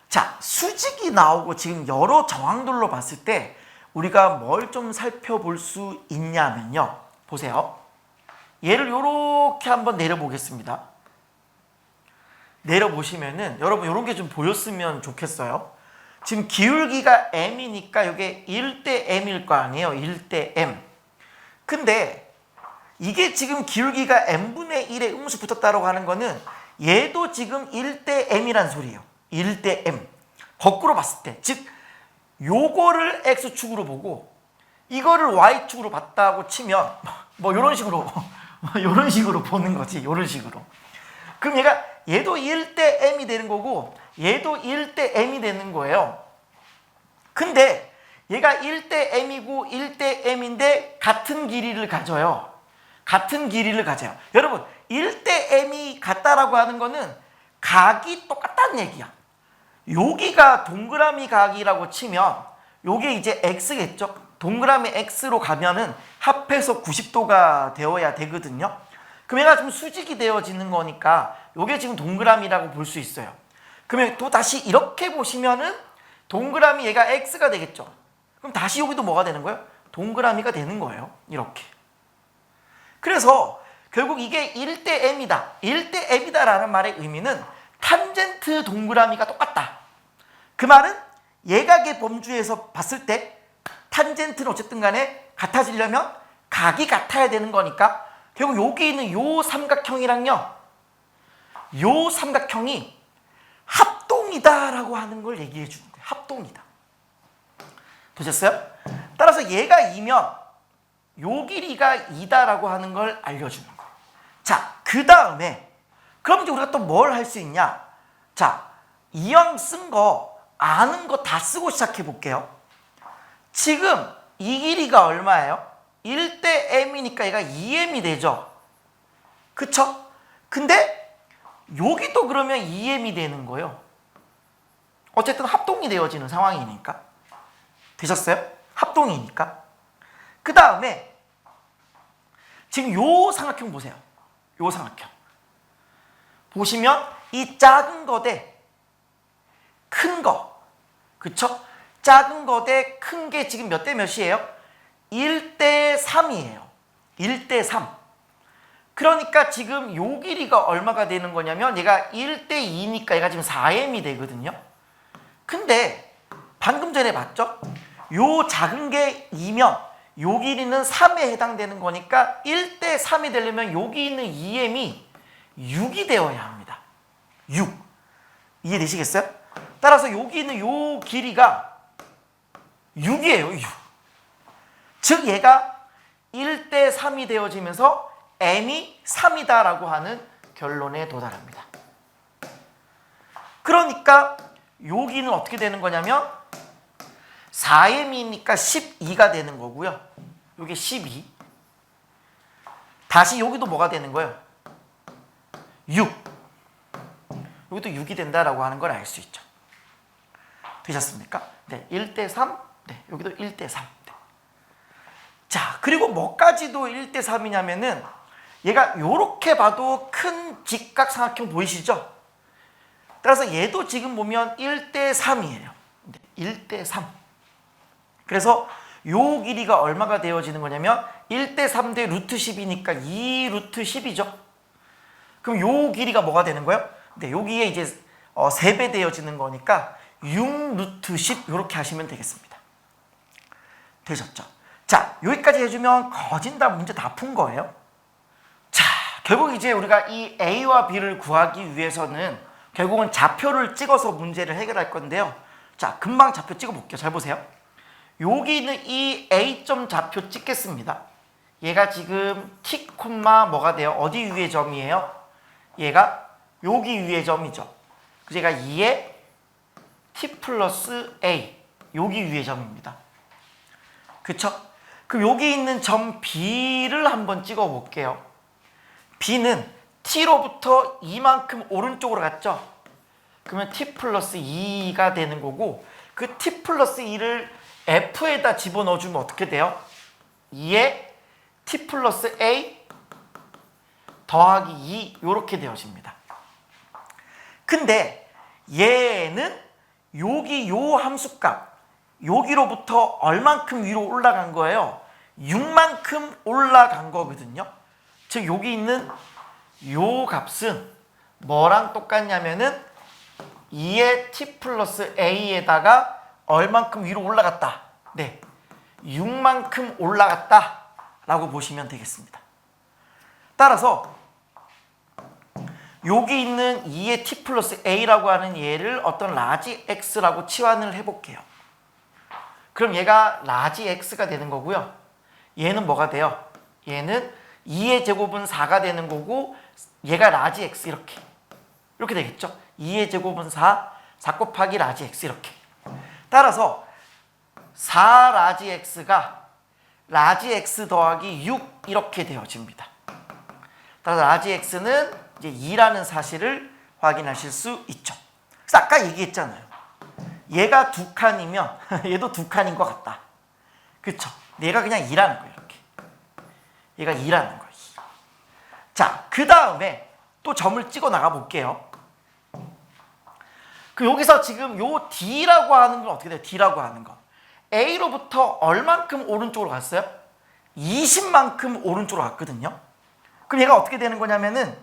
자, 수직이 나오고 지금 여러 정황들로 봤을 때 우리가 뭘 좀 살펴볼 수 있냐면요. 보세요. 얘를 이렇게 한번 내려보겠습니다. 내려보시면은 여러분 이런 게 좀 보였으면 좋겠어요. 지금 기울기가 m이니까 이게 1대 m일 거 아니에요. 1대 m. 근데 이게 지금 기울기가 n분의 1의 음수 붙었다고 하는 거는 얘도 지금 1대 m이란 소리예요. 1대 m. 거꾸로 봤을 때. 즉 요거를 x축으로 보고 이거를 y축으로 봤다고 치면 뭐 이런 식으로 이런 식으로 보는 거지. 이런 식으로. 그럼 얘도 1대 m이 되는 거고 얘도 1대 m이 되는 거예요. 근데 얘가 1대 m이고 1대 m인데 같은 길이를 가져요. 같은 길이를 가져요. 여러분 1대 m이 같다라고 하는 거는 각이 똑같다는 얘기야. 여기가 동그라미 각이라고 치면 요게 이제 x겠죠. 동그라미 x로 가면은 합해서 90도가 되어야 되거든요. 그럼 얘가 지금 수직이 되어지는 거니까 요게 지금 동그라미라고 볼 수 있어요. 그러면 또 다시 이렇게 보시면은 동그라미 얘가 x가 되겠죠. 그럼 다시 여기도 뭐가 되는 거예요? 동그라미가 되는 거예요. 이렇게. 그래서 결국 이게 1대 m이다. 1대 m이다 라는 말의 의미는 탄젠트 동그라미가 똑같다. 그 말은 예각의 범주에서 봤을 때 탄젠트는 어쨌든 간에 같아지려면 각이 같아야 되는 거니까 결국 여기 있는 요 삼각형이랑요 요 삼각형이 합동이다라고 하는 걸 얘기해 주는 거예요. 합동이다. 보셨어요? 따라서 얘가 2면 요 길이가 2다라고 하는 걸 알려주는 거예요. 자, 그 다음에 그럼 이제 우리가 또 뭘 할 수 있냐? 자, 이왕 쓴 거 아는 거 다 쓰고 시작해 볼게요. 지금 이 길이가 얼마예요? 1대 m이니까 얘가 2m이 되죠. 그쵸? 근데 여기도 그러면 2m이 되는 거예요. 어쨌든 합동이 되어지는 상황이니까. 되셨어요? 합동이니까. 그 다음에 지금 요 삼각형 보세요. 요 삼각형. 보시면 이 작은 거 대 큰 거. 그쵸? 작은 거 대 큰 게 지금 몇 대 몇이에요? 1대 3이에요. 1대 3. 그러니까 지금 요 길이가 얼마가 되는 거냐면 얘가 1대 2니까 얘가 지금 4m이 되거든요. 근데 방금 전에 봤죠? 요 작은 게 2면 요 길이는 3에 해당되는 거니까 1대 3이 되려면 여기 있는 2m이 6이 되어야 합니다. 6. 이해되시겠어요? 따라서 여기 있는 요 길이가 6이에요. 6. 즉 얘가 1대 3이 되어지면서 m이 3이다라고 하는 결론에 도달합니다. 그러니까 여기는 어떻게 되는 거냐면 4m이니까 12가 되는 거고요. 여기 12. 다시 여기도 뭐가 되는 거예요? 6. 여기도 6이 된다라고 하는 걸 알 수 있죠. 되셨습니까? 네, 1대 3. 네, 여기도 1대 3. 네. 자, 그리고 뭐까지도 1대 3이냐면은 얘가 요렇게 봐도 큰 직각삼각형 보이시죠? 따라서 얘도 지금 보면 1대 3이에요. 네, 1대 3. 그래서 요 길이가 얼마가 되어지는 거냐면 1대 3대 루트 10이니까 2 루트 10이죠. 그럼 요 길이가 뭐가 되는 거예요? 네, 여기에 이제 3배 되어지는 거니까 6 루트 10 이렇게 하시면 되겠습니다. 되셨죠? 자, 여기까지 해주면 거진다 문제 다 푼 거예요. 자, 결국 이제 우리가 이 A와 B를 구하기 위해서는 결국은 좌표를 찍어서 문제를 해결할 건데요. 자, 금방 좌표 찍어볼게요. 잘 보세요. 여기 있는 이 A점 좌표 찍겠습니다. 얘가 지금 T, 뭐가 돼요? 어디 위의 점이에요? 얘가 여기 위의 점이죠. 그래서 얘가 2에 T 플러스 A, 여기 위의 점입니다. 그쵸? 그럼 여기 있는 점 B를 한번 찍어볼게요. B는 T로부터 이만큼 오른쪽으로 갔죠? 그러면 T 플러스 2가 되는 거고, 그 T 플러스 2를 F에다 집어넣어주면 어떻게 돼요? 2에 T 플러스 A 더하기 2 이렇게 되어집니다. 근데 얘는 여기 요 함수값, 여기로부터 얼만큼 위로 올라간 거예요? 6만큼 올라간 거거든요. 즉 여기 있는 요 값은 뭐랑 똑같냐면은 2의 T 플러스 A에다가 얼만큼 위로 올라갔다. 네, 6만큼 올라갔다 라고 보시면 되겠습니다. 따라서 여기 있는 2의 T 플러스 A라고 하는 얘를 어떤 라지 X라고 치환을 해볼게요. 그럼 얘가 라지 X가 되는 거고요. 얘는 뭐가 돼요? 얘는 2의 제곱은 4가 되는 거고, 얘가 라지 X 이렇게 되겠죠? 2의 제곱은 4, 4 곱하기 라지 X 이렇게. 따라서 4 라지 X가 라지 X 더하기 6 이렇게 되어집니다. 따라서 라지 X는 이제 2라는 사실을 확인하실 수 있죠. 그래서 아까 얘기했잖아요. 얘가 두 칸이면 얘도 두 칸인 것 같다. 그쵸? 얘가 그냥 2라는 거예요. 이렇게. 얘가 2라는 거예요. 자, 그 다음에 또 점을 찍어 나가 볼게요. 그 여기서 지금 요 D라고 하는 건 어떻게 돼요? D라고 하는 거. A로부터 얼만큼 오른쪽으로 갔어요? 20만큼 오른쪽으로 갔거든요. 그럼 얘가 어떻게 되는 거냐면은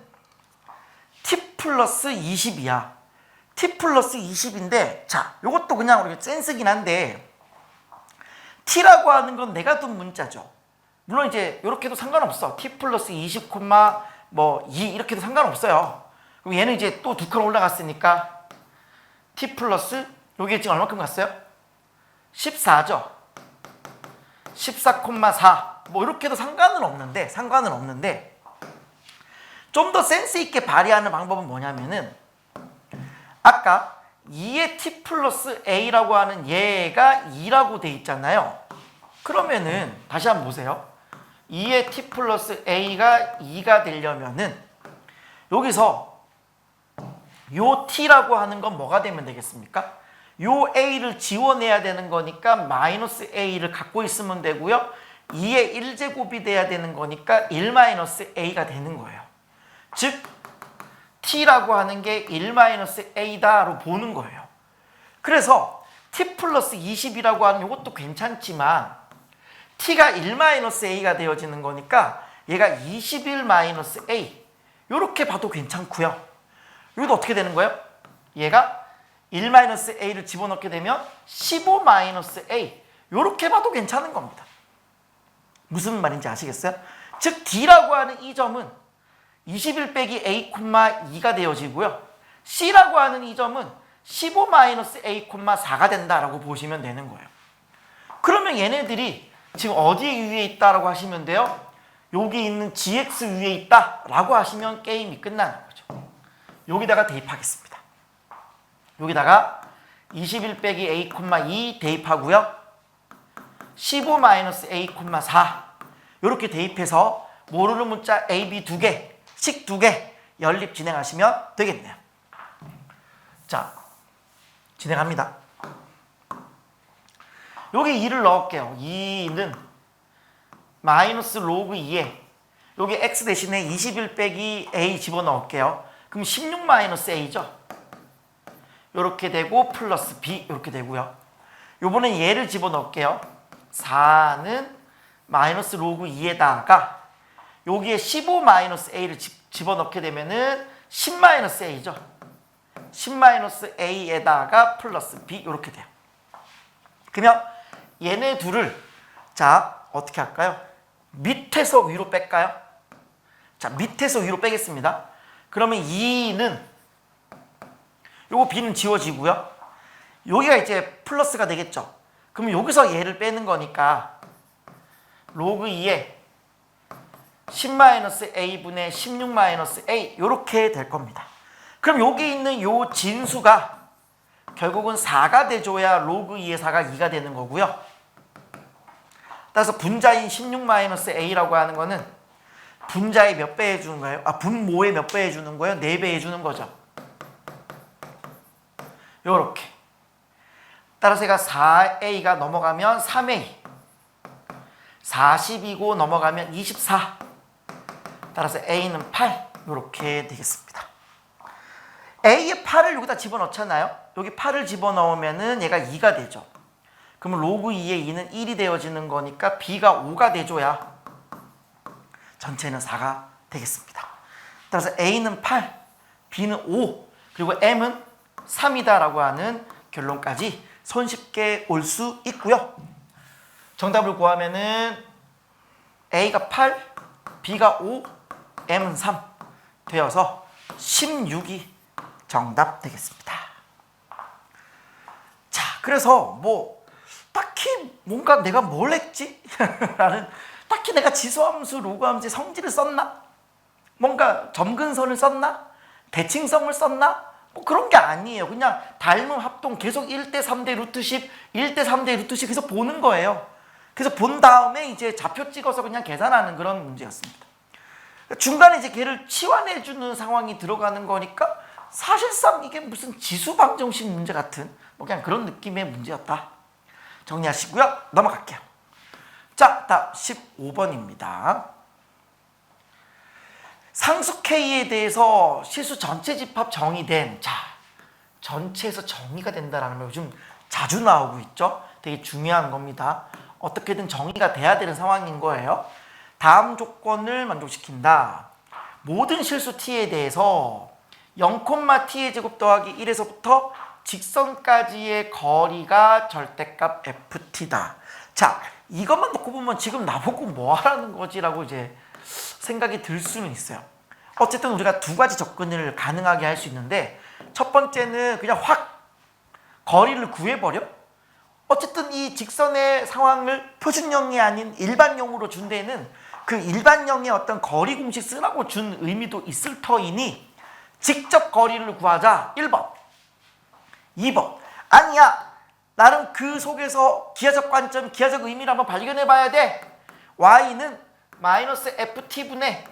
T 플러스 20이야. T 플러스 20인데, 자, 요것도 그냥 우리가 센스긴 한데, T라고 하는 건 내가 둔 문자죠. 물론 이제 이렇게도 상관없어. T 플러스 20, 뭐 2 이렇게도 상관없어요. 그럼 얘는 이제 또 두 칸 올라갔으니까 T 플러스, 여기 지금 얼마큼 갔어요? 14죠. 14,4 뭐 이렇게도 상관은 없는데 좀 더 센스 있게 발휘하는 방법은 뭐냐면은, 아까 2의 T 플러스 A라고 하는 얘가 2라고 돼 있잖아요. 그러면은 다시 한번 보세요. 2의 T 플러스 A가 2가 되려면은 여기서 요 T라고 하는 건 뭐가 되면 되겠습니까? 요 A를 지워내야 되는 거니까 마이너스 A를 갖고 있으면 되고요. 2의 1제곱이 돼야 되는 거니까 1 마이너스 A가 되는 거예요. 즉 T라고 하는 게 1 마이너스 A다로 보는 거예요. 그래서 T 플러스 20이라고 하는 이것도 괜찮지만 T가 1 마이너스 A가 되어지는 거니까 얘가 21 마이너스 A 이렇게 봐도 괜찮고요. 이것도 어떻게 되는 거예요? 얘가 1 마이너스 A를 집어넣게 되면 15 마이너스 A 이렇게 봐도 괜찮은 겁니다. 무슨 말인지 아시겠어요? 즉 D라고 하는 이 점은 21 빼기 A, 2가 되어지고요. C라고 하는 이 점은 15 마이너스 A, 4가 된다라고 보시면 되는 거예요. 그러면 얘네들이 지금 어디 위에 있다라고 하시면 돼요? 여기 있는 GX 위에 있다라고 하시면 게임이 끝나는 거죠. 여기다가 대입하겠습니다. 여기다가 21 빼기 A, 2 대입하고요. 15 마이너스 A, 4 이렇게 대입해서 모르는 문자 A, B 2개 식 2개 연립 진행하시면 되겠네요. 자, 진행합니다. 여기 2를 넣을게요. 2는 마이너스 로그 2에 여기 x 대신에 21 빼기 a 집어넣을게요. 그럼 16 마이너스 a죠. 이렇게 되고 플러스 b 이렇게 되고요. 요번엔 얘를 집어넣을게요. 4는 마이너스 로그 2에다가 여기에 15 마이너스 a를 집어넣게 되면은 10 마이너스 a죠. 10 마이너스 a에다가 플러스 b 이렇게 돼요. 그러면 얘네 둘을 자 어떻게 할까요? 밑에서 위로 뺄까요? 자 밑에서 위로 빼겠습니다. 그러면 2는 요거 b는 지워지고요. 여기가 이제 플러스가 되겠죠. 그럼 여기서 얘를 빼는 거니까 로그 2에 10-a분의 16-a 이렇게 될 겁니다. 그럼 여기 있는 요 진수가 결국은 4가 돼줘야 로그 2의 4가 2가 되는 거고요. 따라서 분자인 16-a라고 하는 거는 분자의 몇 배 해주는 거예요? 분모의 몇 배 해주는 거예요? 4배 해주는 거죠. 요렇게. 따라서 얘가 4a가 넘어가면 3a, 40이고 넘어가면 24. 따라서 a는 8 요렇게 되겠습니다. a의 8을 여기다 집어넣잖아요. 여기 8을 집어넣으면은 얘가 2가 되죠. 그러면 로그 2의 2는 1이 되어지는 거니까 b가 5가 돼줘야 전체는 4가 되겠습니다. 따라서 a는 8, b는 5, 그리고 m은 3이다 라고 하는 결론까지 손쉽게 올 수 있고요. 정답을 구하면은 a가 8, b가 5, m은 3 되어서 16이 정답 되겠습니다. 자, 그래서 뭐 딱히 뭔가 내가 뭘 했지? 라는, 딱히 내가 지수함수, 로그함수의 성질을 썼나? 뭔가 점근선을 썼나? 대칭성을 썼나? 뭐 그런 게 아니에요. 그냥 닮음 합동 계속 1대 3대 루트 10, 1대 3대 루트 10 계속 보는 거예요. 그래서 본 다음에 이제 좌표 찍어서 그냥 계산하는 그런 문제였습니다. 중간에 이제 걔를 치환해주는 상황이 들어가는 거니까 사실상 이게 무슨 지수 방정식 문제 같은 뭐 그냥 그런 느낌의 문제였다. 정리하시고요. 넘어갈게요. 자, 다음 15번입니다. 상수 K에 대해서 실수 전체 집합 정의된, 자, 전체에서 정의가 된다라는 말 요즘 자주 나오고 있죠. 되게 중요한 겁니다. 어떻게든 정의가 돼야 되는 상황인 거예요. 다음 조건을 만족시킨다. 모든 실수 T에 대해서 0,t의 제곱 더하기 1에서부터 직선까지의 거리가 절대값 ft다. 자, 이것만 놓고 보면 지금 나보고 뭐 하라는 거지라고 이제 생각이 들 수는 있어요. 어쨌든 우리가 두 가지 접근을 가능하게 할 수 있는데, 첫 번째는 그냥 확 거리를 구해버려? 어쨌든 이 직선의 상황을 표준형이 아닌 일반형으로 준 데에는 그 일반형의 어떤 거리 공식 쓰라고 준 의미도 있을 터이니 직접 거리를 구하자. 1번. 2번. 아니야. 나는 그 속에서 기하적 관점, 기하적 의미를 한번 발견해 봐야 돼. y는 마이너스 ft분의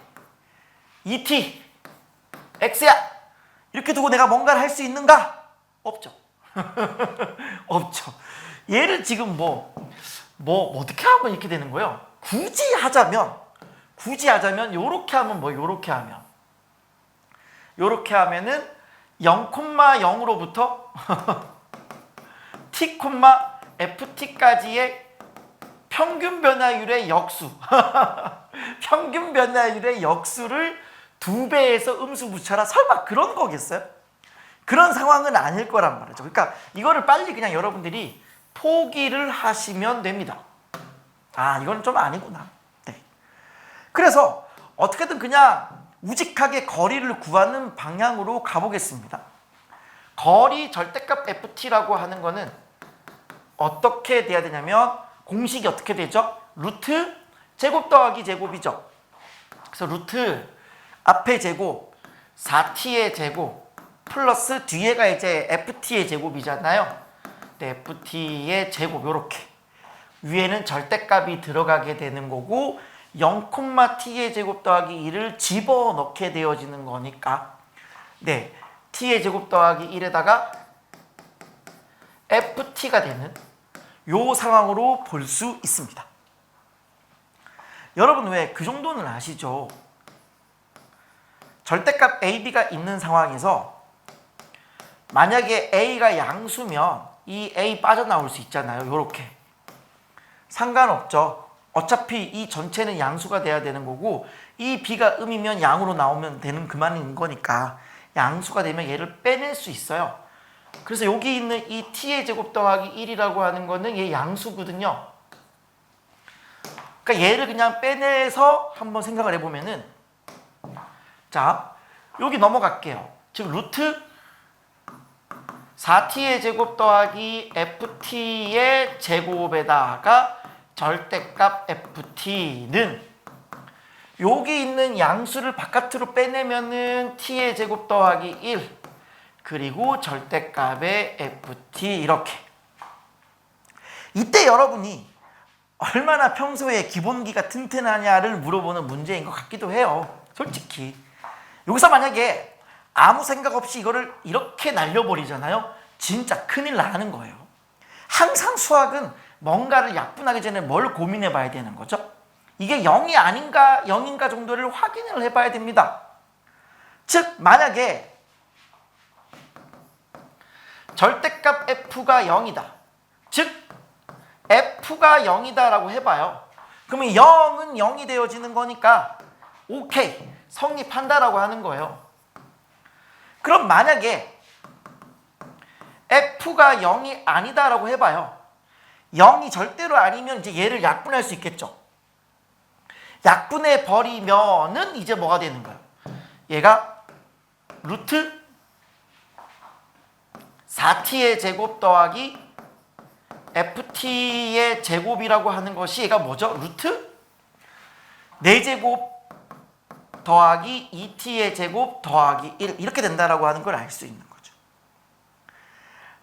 2t x야. 이렇게 두고 내가 뭔가를 할 수 있는가? 없죠. 없죠. 얘를 지금 뭐 어떻게 하면 이렇게 되는 거예요? 굳이 하자면 요렇게 하면 뭐 요렇게 하면은 0,0으로부터 t, ft까지의 평균 변화율의 역수 평균 변화율의 역수를 2배에서 음수 붙여라. 설마 그런 거겠어요? 그런 상황은 아닐 거란 말이죠. 그러니까 이거를 빨리 그냥 여러분들이 포기를 하시면 됩니다. 아, 이건 좀 아니구나. 네. 그래서 어떻게든 그냥 우직하게 거리를 구하는 방향으로 가보겠습니다. 거리 절대값 ft라고 하는 거는 어떻게 돼야 되냐면 공식이 어떻게 되죠? 루트 제곱 더하기 제곱이죠. 그래서 루트 앞에 제곱 4t의 제곱 플러스 뒤에가 이제 ft의 제곱이잖아요. 네, ft의 제곱 요렇게 위에는 절대값이 들어가게 되는 거고 0,t의 제곱 더하기 1을 집어넣게 되어지는 거니까 네, t의 제곱 더하기 1에다가 ft가 되는 요 상황으로 볼 수 있습니다. 여러분 왜 그 정도는 아시죠? 절대값 AB가 있는 상황에서 만약에 A가 양수면 이 A 빠져나올 수 있잖아요. 요렇게 상관없죠. 어차피 이 전체는 양수가 돼야 되는 거고 이 B가 음이면 양으로 나오면 되는 그만인 거니까 양수가 되면 얘를 빼낼 수 있어요. 그래서 여기 있는 이 t의 제곱 더하기 1이라고 하는 거는 얘 양수거든요. 그러니까 얘를 그냥 빼내서 한번 생각을 해보면은 자, 여기 넘어갈게요. 지금 루트 4t의 제곱 더하기 ft의 제곱에다가 절대값 ft는 여기 있는 양수를 바깥으로 빼내면은 t의 제곱 더하기 1 그리고 절대값의 ft 이렇게. 이때 여러분이 얼마나 평소에 기본기가 튼튼하냐를 물어보는 문제인 것 같기도 해요. 솔직히 여기서 만약에 아무 생각 없이 이거를 이렇게 날려버리잖아요. 진짜 큰일 나는 거예요. 항상 수학은 뭔가를 약분하기 전에 뭘 고민해 봐야 되는 거죠? 이게 0이 아닌가 0인가 정도를 확인을 해봐야 됩니다. 즉 만약에 절대값 f가 0이다. 즉 f가 0이다 라고 해봐요. 그러면 0은 0이 되어지는 거니까 오케이 성립한다라고 하는 거예요. 그럼 만약에 f가 0이 아니다 라고 해봐요. 0이 절대로 아니면 이제 얘를 약분할 수 있겠죠. 약분해 버리면은 이제 뭐가 되는 거예요? 얘가 루트 4t의 제곱 더하기 ft의 제곱이라고 하는 것이 얘가 뭐죠? 루트 4제곱 더하기 2t의 제곱 더하기 1 이렇게 된다라고 하는 걸 알 수 있는 거죠.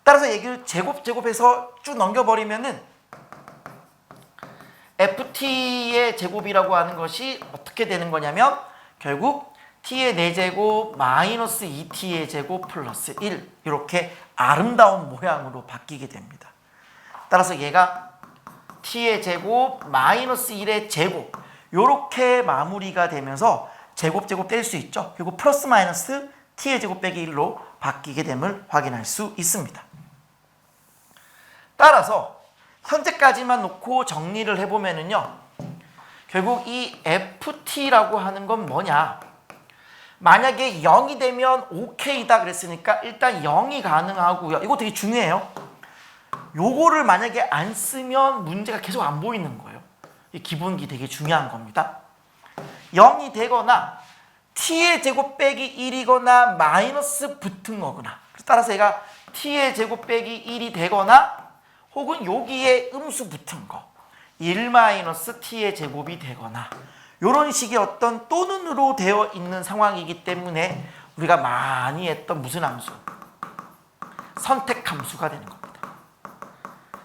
따라서 얘기를 제곱해서 쭉 넘겨버리면은 ft의 제곱이라고 하는 것이 어떻게 되는 거냐면 결국 t의 4제곱 마이너스 2t의 제곱 플러스 1 이렇게 아름다운 모양으로 바뀌게 됩니다. 따라서 얘가 t의 제곱 마이너스 1의 제곱 이렇게 마무리가 되면서 제곱 뗄 수 있죠. 그리고 플러스 마이너스 t의 제곱 빼기 1로 바뀌게 됨을 확인할 수 있습니다. 따라서 현재까지만 놓고 정리를 해보면은요. 결국 이 ft라고 하는 건 뭐냐. 만약에 0이 되면 OK다 그랬으니까 일단 0이 가능하고요. 이거 되게 중요해요. 요거를 만약에 안 쓰면 문제가 계속 안 보이는 거예요. 이 기본기 되게 중요한 겁니다. 0이 되거나 t의 제곱 빼기 1이거나 마이너스 붙은 거거나 따라서 얘가 t의 제곱 빼기 1이 되거나 혹은 여기에 음수 붙은 거 1 마이너스 t의 제곱이 되거나 이런 식의 어떤 또는으로 되어 있는 상황이기 때문에 우리가 많이 했던 무슨 함수? 선택 함수가 되는 겁니다.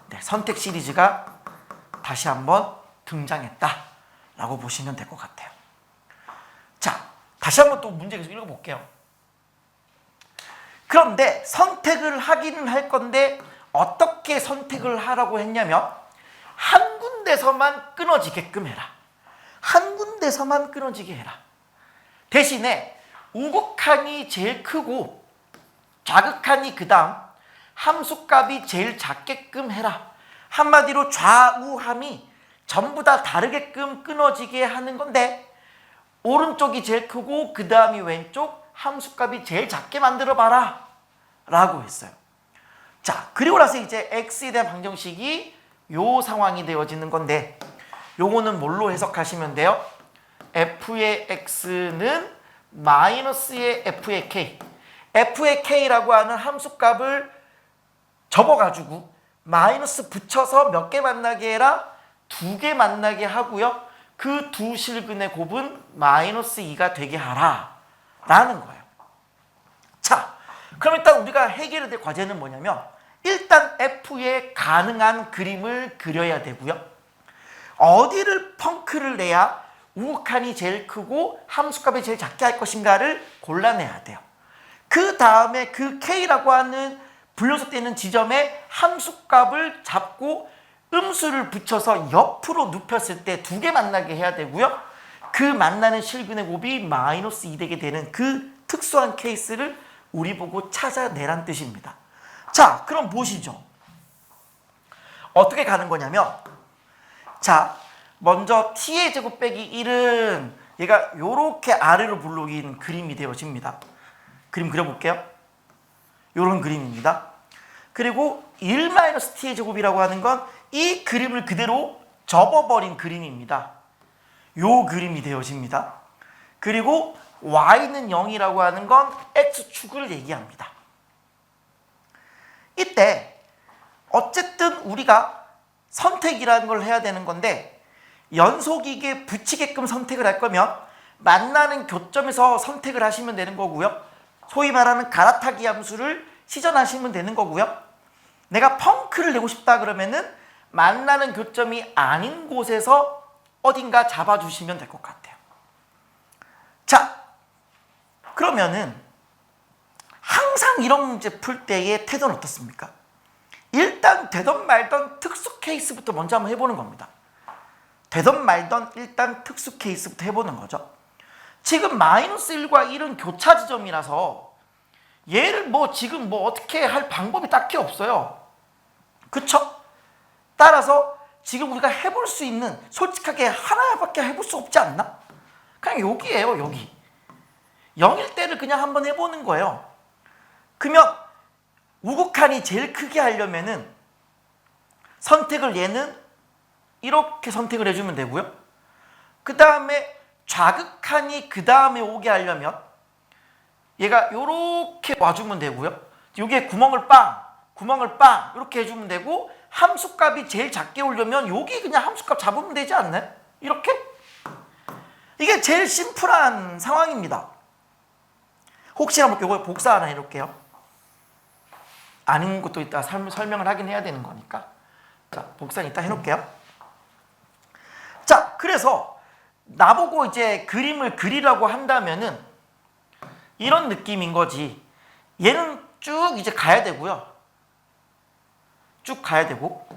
네, 선택 시리즈가 다시 한번 등장했다라고 보시면 될 것 같아요. 자, 다시 한번 또 문제 계속 읽어볼게요. 그런데 선택을 하기는 할 건데 어떻게 선택을 하라고 했냐면 한 군데서만 끊어지게끔 해라. 한 군데서만 끊어지게 해라. 대신에 우극한이 제일 크고 좌극한이 그 다음 함수값이 제일 작게끔 해라. 한마디로 좌우함이 전부 다 다르게끔 끊어지게 하는 건데 오른쪽이 제일 크고 그 다음이 왼쪽 함수값이 제일 작게 만들어 봐라 라고 했어요. 자, 그리고 나서 이제 x에 대한 방정식이 요 상황이 되어지는 건데 요거는 뭘로 해석하시면 돼요? f의 x는 마이너스의 f의 k f의 k라고 하는 함수값을 접어가지고 마이너스 붙여서 몇 개 만나게 해라? 2개 만나게 하고요. 그 두 실근의 곱은 마이너스 2가 되게 하라 라는 거예요. 자, 그럼 일단 우리가 해결해야 될 과제는 뭐냐면 일단 f의 가능한 그림을 그려야 되고요. 어디를 펑크를 내야 우극한이 제일 크고 함수값이 제일 작게 할 것인가를 골라내야 돼요. 그 다음에 그 k라고 하는 불요소되는 지점에 함수값을 잡고 음수를 붙여서 옆으로 눕혔을 때 2개 만나게 해야 되고요. 그 만나는 실근의 곱이 마이너스 2 되게 되는 그 특수한 케이스를 우리 보고 찾아내란 뜻입니다. 자, 그럼 보시죠. 어떻게 가는 거냐면 자, 먼저 t의 제곱 빼기 1은 얘가 요렇게 아래로 불러긴 그림이 되어집니다. 그림 그려볼게요. 요런 그림입니다. 그리고 1-t의 제곱이라고 하는 건 이 그림을 그대로 접어버린 그림입니다. 요 그림이 되어집니다. 그리고 y는 0이라고 하는 건 x축을 얘기합니다. 이때 어쨌든 우리가 선택이라는 걸 해야 되는 건데 연속이게 붙이게끔 선택을 할 거면 만나는 교점에서 선택을 하시면 되는 거고요. 소위 말하는 갈아타기 함수를 시전하시면 되는 거고요. 내가 펑크를 내고 싶다 그러면은 만나는 교점이 아닌 곳에서 어딘가 잡아주시면 될 것 같아요. 자, 그러면은 항상 이런 문제 풀 때의 태도는 어떻습니까? 일단 되던 말던 특수 케이스부터 먼저 한번 해보는 겁니다. 되던 말던 일단 특수 케이스부터 해보는 거죠. 지금 마이너스 1과 1은 교차 지점이라서 얘를 지금 어떻게 할 방법이 딱히 없어요. 그쵸? 따라서 지금 우리가 해볼 수 있는 솔직하게 하나밖에 해볼 수 없지 않나? 그냥 여기예요, 여기. 0일 때를 그냥 한번 해보는 거예요. 그러면 우극한이 제일 크게 하려면은 선택을 얘는 이렇게 선택을 해주면 되고요. 그 다음에 좌극한이 그 다음에 오게 하려면 얘가 이렇게 와주면 되고요. 여기에 구멍을 빵 이렇게 해주면 되고 함수값이 제일 작게 오려면 여기 그냥 함수값 잡으면 되지 않나요? 이렇게? 이게 제일 심플한 상황입니다. 혹시나 이거 복사 하나 해놓을게요. 아닌 것도 이따 설명을 하긴 해야 되는 거니까. 자, 복사는 이따 해놓을게요. 자, 그래서 나보고 이제 그림을 그리라고 한다면은 이런 느낌인 거지. 얘는 쭉 이제 가야 되고요. 쭉 가야 되고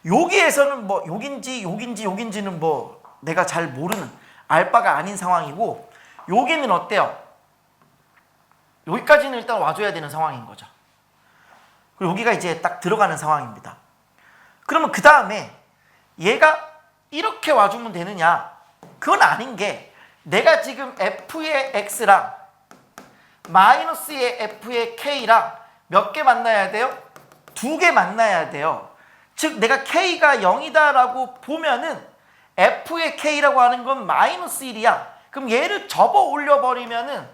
여기에서는 여긴지는 내가 잘 모르는 알바가 아닌 상황이고 여기는 어때요? 여기까지는 일단 와줘야 되는 상황인 거죠. 그리고 여기가 이제 딱 들어가는 상황입니다. 그러면 그 다음에 얘가 이렇게 와주면 되느냐? 그건 아닌 게 내가 지금 f의 x랑 마이너스의 f의 k랑 몇 개 만나야 돼요? 2개 만나야 돼요. 즉 내가 k가 0이다라고 보면은 f의 k라고 하는 건 마이너스 1이야. 그럼 얘를 접어 올려버리면은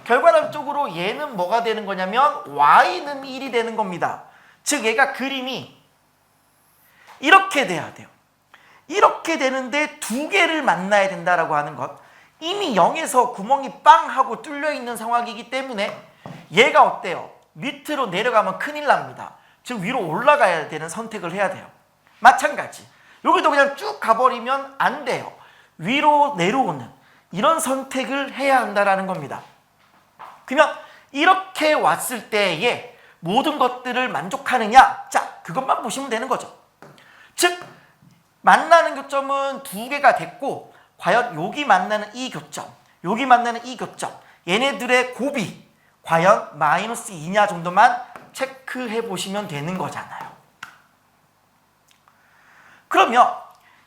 결과론적으로 얘는 뭐가 되는 거냐면 y는 1이 되는 겁니다. 즉 얘가 그림이 이렇게 돼야 돼요. 이렇게 되는데 2개를 만나야 된다라고 하는 것. 이미 0에서 구멍이 빵 하고 뚫려 있는 상황이기 때문에 얘가 어때요? 밑으로 내려가면 큰일 납니다. 즉 위로 올라가야 되는 선택을 해야 돼요. 마찬가지. 여기도 그냥 쭉 가버리면 안 돼요. 위로 내려오는 이런 선택을 해야 한다라는 겁니다. 그러면 이렇게 왔을 때에 모든 것들을 만족하느냐? 자, 그것만 보시면 되는 거죠. 즉 만나는 교점은 2개가 됐고 과연 여기 만나는 이 교점, 여기 만나는 이 교점, 얘네들의 곱이 과연 마이너스 2냐 정도만 체크해 보시면 되는 거잖아요. 그러면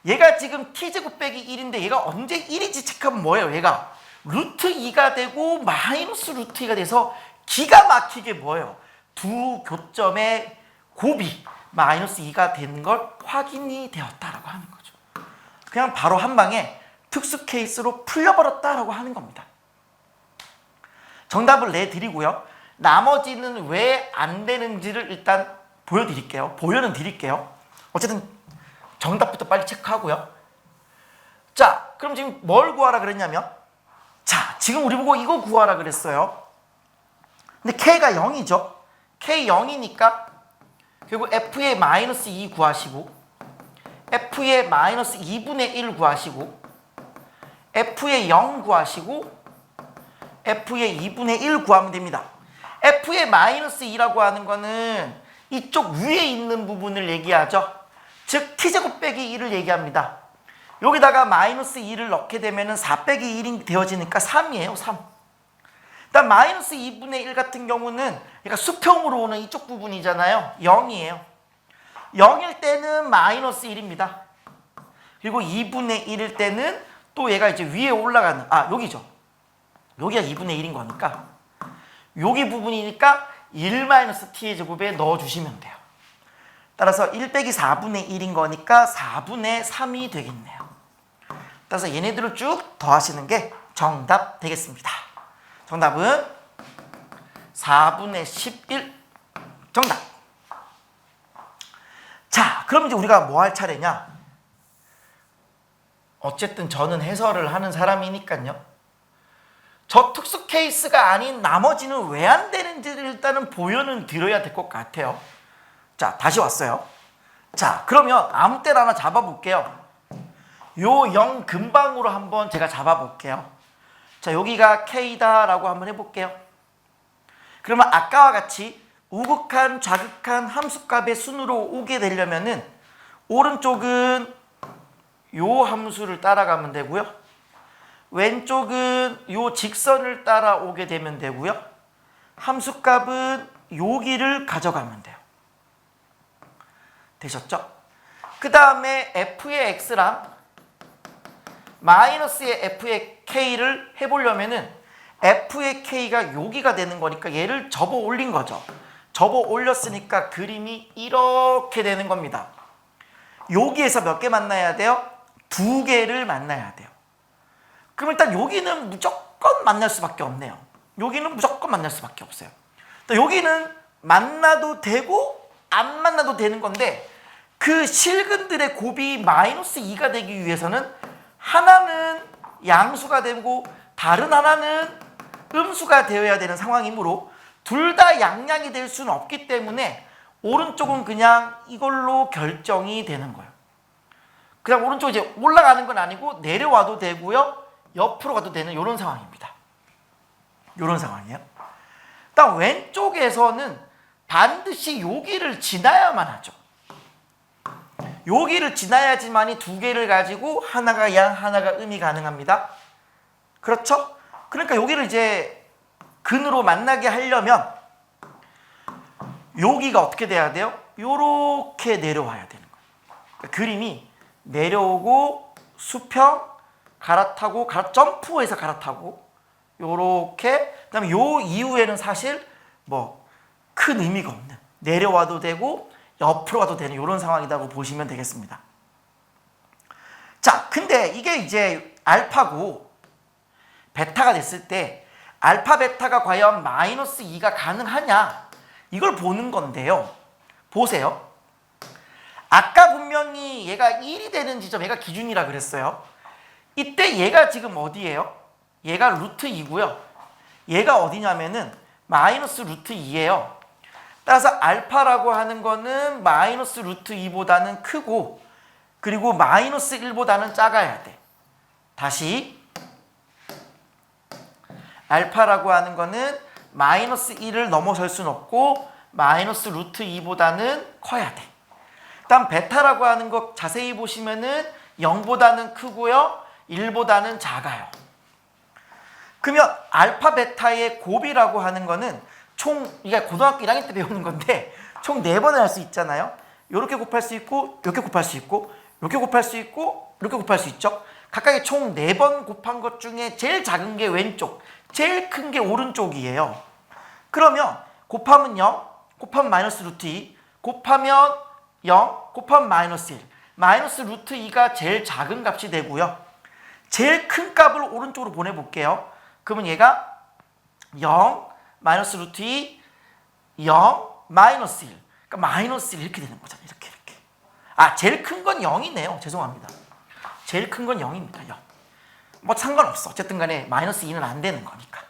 얘가 지금 t제곱 빼기 1인데 얘가 언제 1인지 체크하면 뭐예요? 얘가 루트 2가 되고 마이너스 루트 2가 돼서 기가 막히게 뭐예요? 두 교점의 곱이 마이너스 2가 되는 걸 확인이 되었다라고 하는 거죠. 그냥 바로 한 방에 특수 케이스로 풀려버렸다라고 하는 겁니다. 정답을 내드리고요. 나머지는 왜 안 되는지를 일단 보여는 드릴게요. 어쨌든 정답부터 빨리 체크하고요. 자, 그럼 지금 뭘 구하라 그랬냐면 자, 지금 우리 보고 이거 구하라 그랬어요. 근데 K가 0이죠. K 0이니까 결국 F의 마이너스 2 구하시고 F의 마이너스 2분의 1 구하시고 F의 0 구하시고 F의 2분의 1 구하면 됩니다. F의 마이너스 2라고 하는 거는 이쪽 위에 있는 부분을 얘기하죠. 즉 t제곱 빼기 1을 얘기합니다. 여기다가 마이너스 2를 넣게 되면 4 빼기 1이 되어지니까 3이에요. 3. 일단 마이너스 2분의 1 같은 경우는 얘가 수평으로 오는 이쪽 부분이잖아요. 0이에요. 0일 때는 마이너스 1입니다. 그리고 2분의 1일 때는 또 얘가 이제 위에 올라가는 여기죠. 여기가 2분의 1인 거니까 여기 부분이니까 1-t의 제곱에 넣어주시면 돼요. 따라서 1 빼기 4분의 1인 거니까 4분의 3이 되겠네요. 따라서 얘네들을 쭉 더하시는 게 정답 되겠습니다. 정답은 4분의 11 정답. 그럼 이제 우리가 뭐 할 차례냐? 어쨌든 저는 해설을 하는 사람이니까요. 저 특수 케이스가 아닌 나머지는 왜 안 되는지를 일단은 보여는 드려야 될 것 같아요. 자, 다시 왔어요. 자, 그러면 아무 때나 하나 잡아볼게요. 요 0 근방으로 한번 제가 잡아볼게요. 자, 여기가 K다라고 한번 해볼게요. 그러면 아까와 같이 우극한, 좌극한 함수값의 순으로 오게 되려면은 오른쪽은 요 함수를 따라가면 되고요. 왼쪽은 요 직선을 따라오게 되면 되고요. 함수값은 여기를 가져가면 돼요. 되셨죠? 그 다음에 f의 x랑 마이너스의 f의 k를 해보려면은 f의 k가 여기가 되는 거니까 얘를 접어 올린 거죠. 접어 올렸으니까 그림이 이렇게 되는 겁니다. 여기에서 몇 개 만나야 돼요? 2개를 만나야 돼요. 그럼 일단 여기는 무조건 만날 수밖에 없네요. 여기는 무조건 만날 수밖에 없어요. 여기는 만나도 되고 안 만나도 되는 건데 그 실근들의 곱이 마이너스 2가 되기 위해서는 하나는 양수가 되고 다른 하나는 음수가 되어야 되는 상황이므로 둘 다 양양이 될 수는 없기 때문에 오른쪽은 그냥 이걸로 결정이 되는 거예요. 그냥 오른쪽 이제 올라가는 건 아니고 내려와도 되고요. 옆으로 가도 되는 이런 상황입니다. 이런 상황이에요. 일단 왼쪽에서는 반드시 여기를 지나야만 하죠. 여기를 지나야지만이 2개를 가지고 하나가 양, 하나가 음이 가능합니다. 그렇죠? 그러니까 여기를 이제 근으로 만나게 하려면 여기가 어떻게 돼야 돼요? 요렇게 내려와야 되는 거예요. 그러니까 그림이 내려오고 수평, 갈아타고, 점프해서 갈아타고 요렇게 그다음에 요 이후에는 사실 뭐 큰 의미가 없는 내려와도 되고 옆으로 가도 되는 이런 상황이라고 보시면 되겠습니다. 자, 근데 이게 이제 알파고 베타가 됐을 때 알파 베타가 과연 마이너스 2가 가능하냐 이걸 보는 건데요. 보세요. 아까 분명히 얘가 1이 되는 지점, 얘가 기준이라 그랬어요. 이때 얘가 지금 어디예요? 얘가 루트 2고요. 얘가 어디냐면은 마이너스 루트 2예요. 따라서 알파라고 하는 거는 마이너스 루트 2보다는 크고 그리고 마이너스 1보다는 작아야 돼. 다시 알파라고 하는 거는 마이너스 1을 넘어설 수는 없고 마이너스 루트 2보다는 커야 돼. 일단 베타라고 하는 거 자세히 보시면은 0보다는 크고요. 1보다는 작아요. 그러면 알파 베타의 곱이라고 하는 거는 총 이게 고등학교 1학년 때 배우는 건데 총 4번을 할 수 있잖아요. 이렇게 곱할 수 있고 이렇게 곱할 수 있고 이렇게 곱할 수 있고 이렇게 곱할 수 있죠. 각각의 총 4번 곱한 것 중에 제일 작은 게 왼쪽, 제일 큰 게 오른쪽이에요. 그러면 곱하면 0, 곱하면 마이너스 루트 2, 곱하면 0, 곱하면 마이너스 1. 마이너스 루트 2가 제일 작은 값이 되고요. 제일 큰 값을 오른쪽으로 보내볼게요. 그러면 얘가 0, 마이너스 루트 2, 0, 마이너스 1. 그러니까 마이너스 1 이렇게 되는 거잖아요. 이렇게. 아, 제일 큰 건 0이네요. 죄송합니다. 제일 큰 건 0입니다. 0. 뭐 상관없어. 어쨌든 간에 마이너스 2는 안 되는 거니까.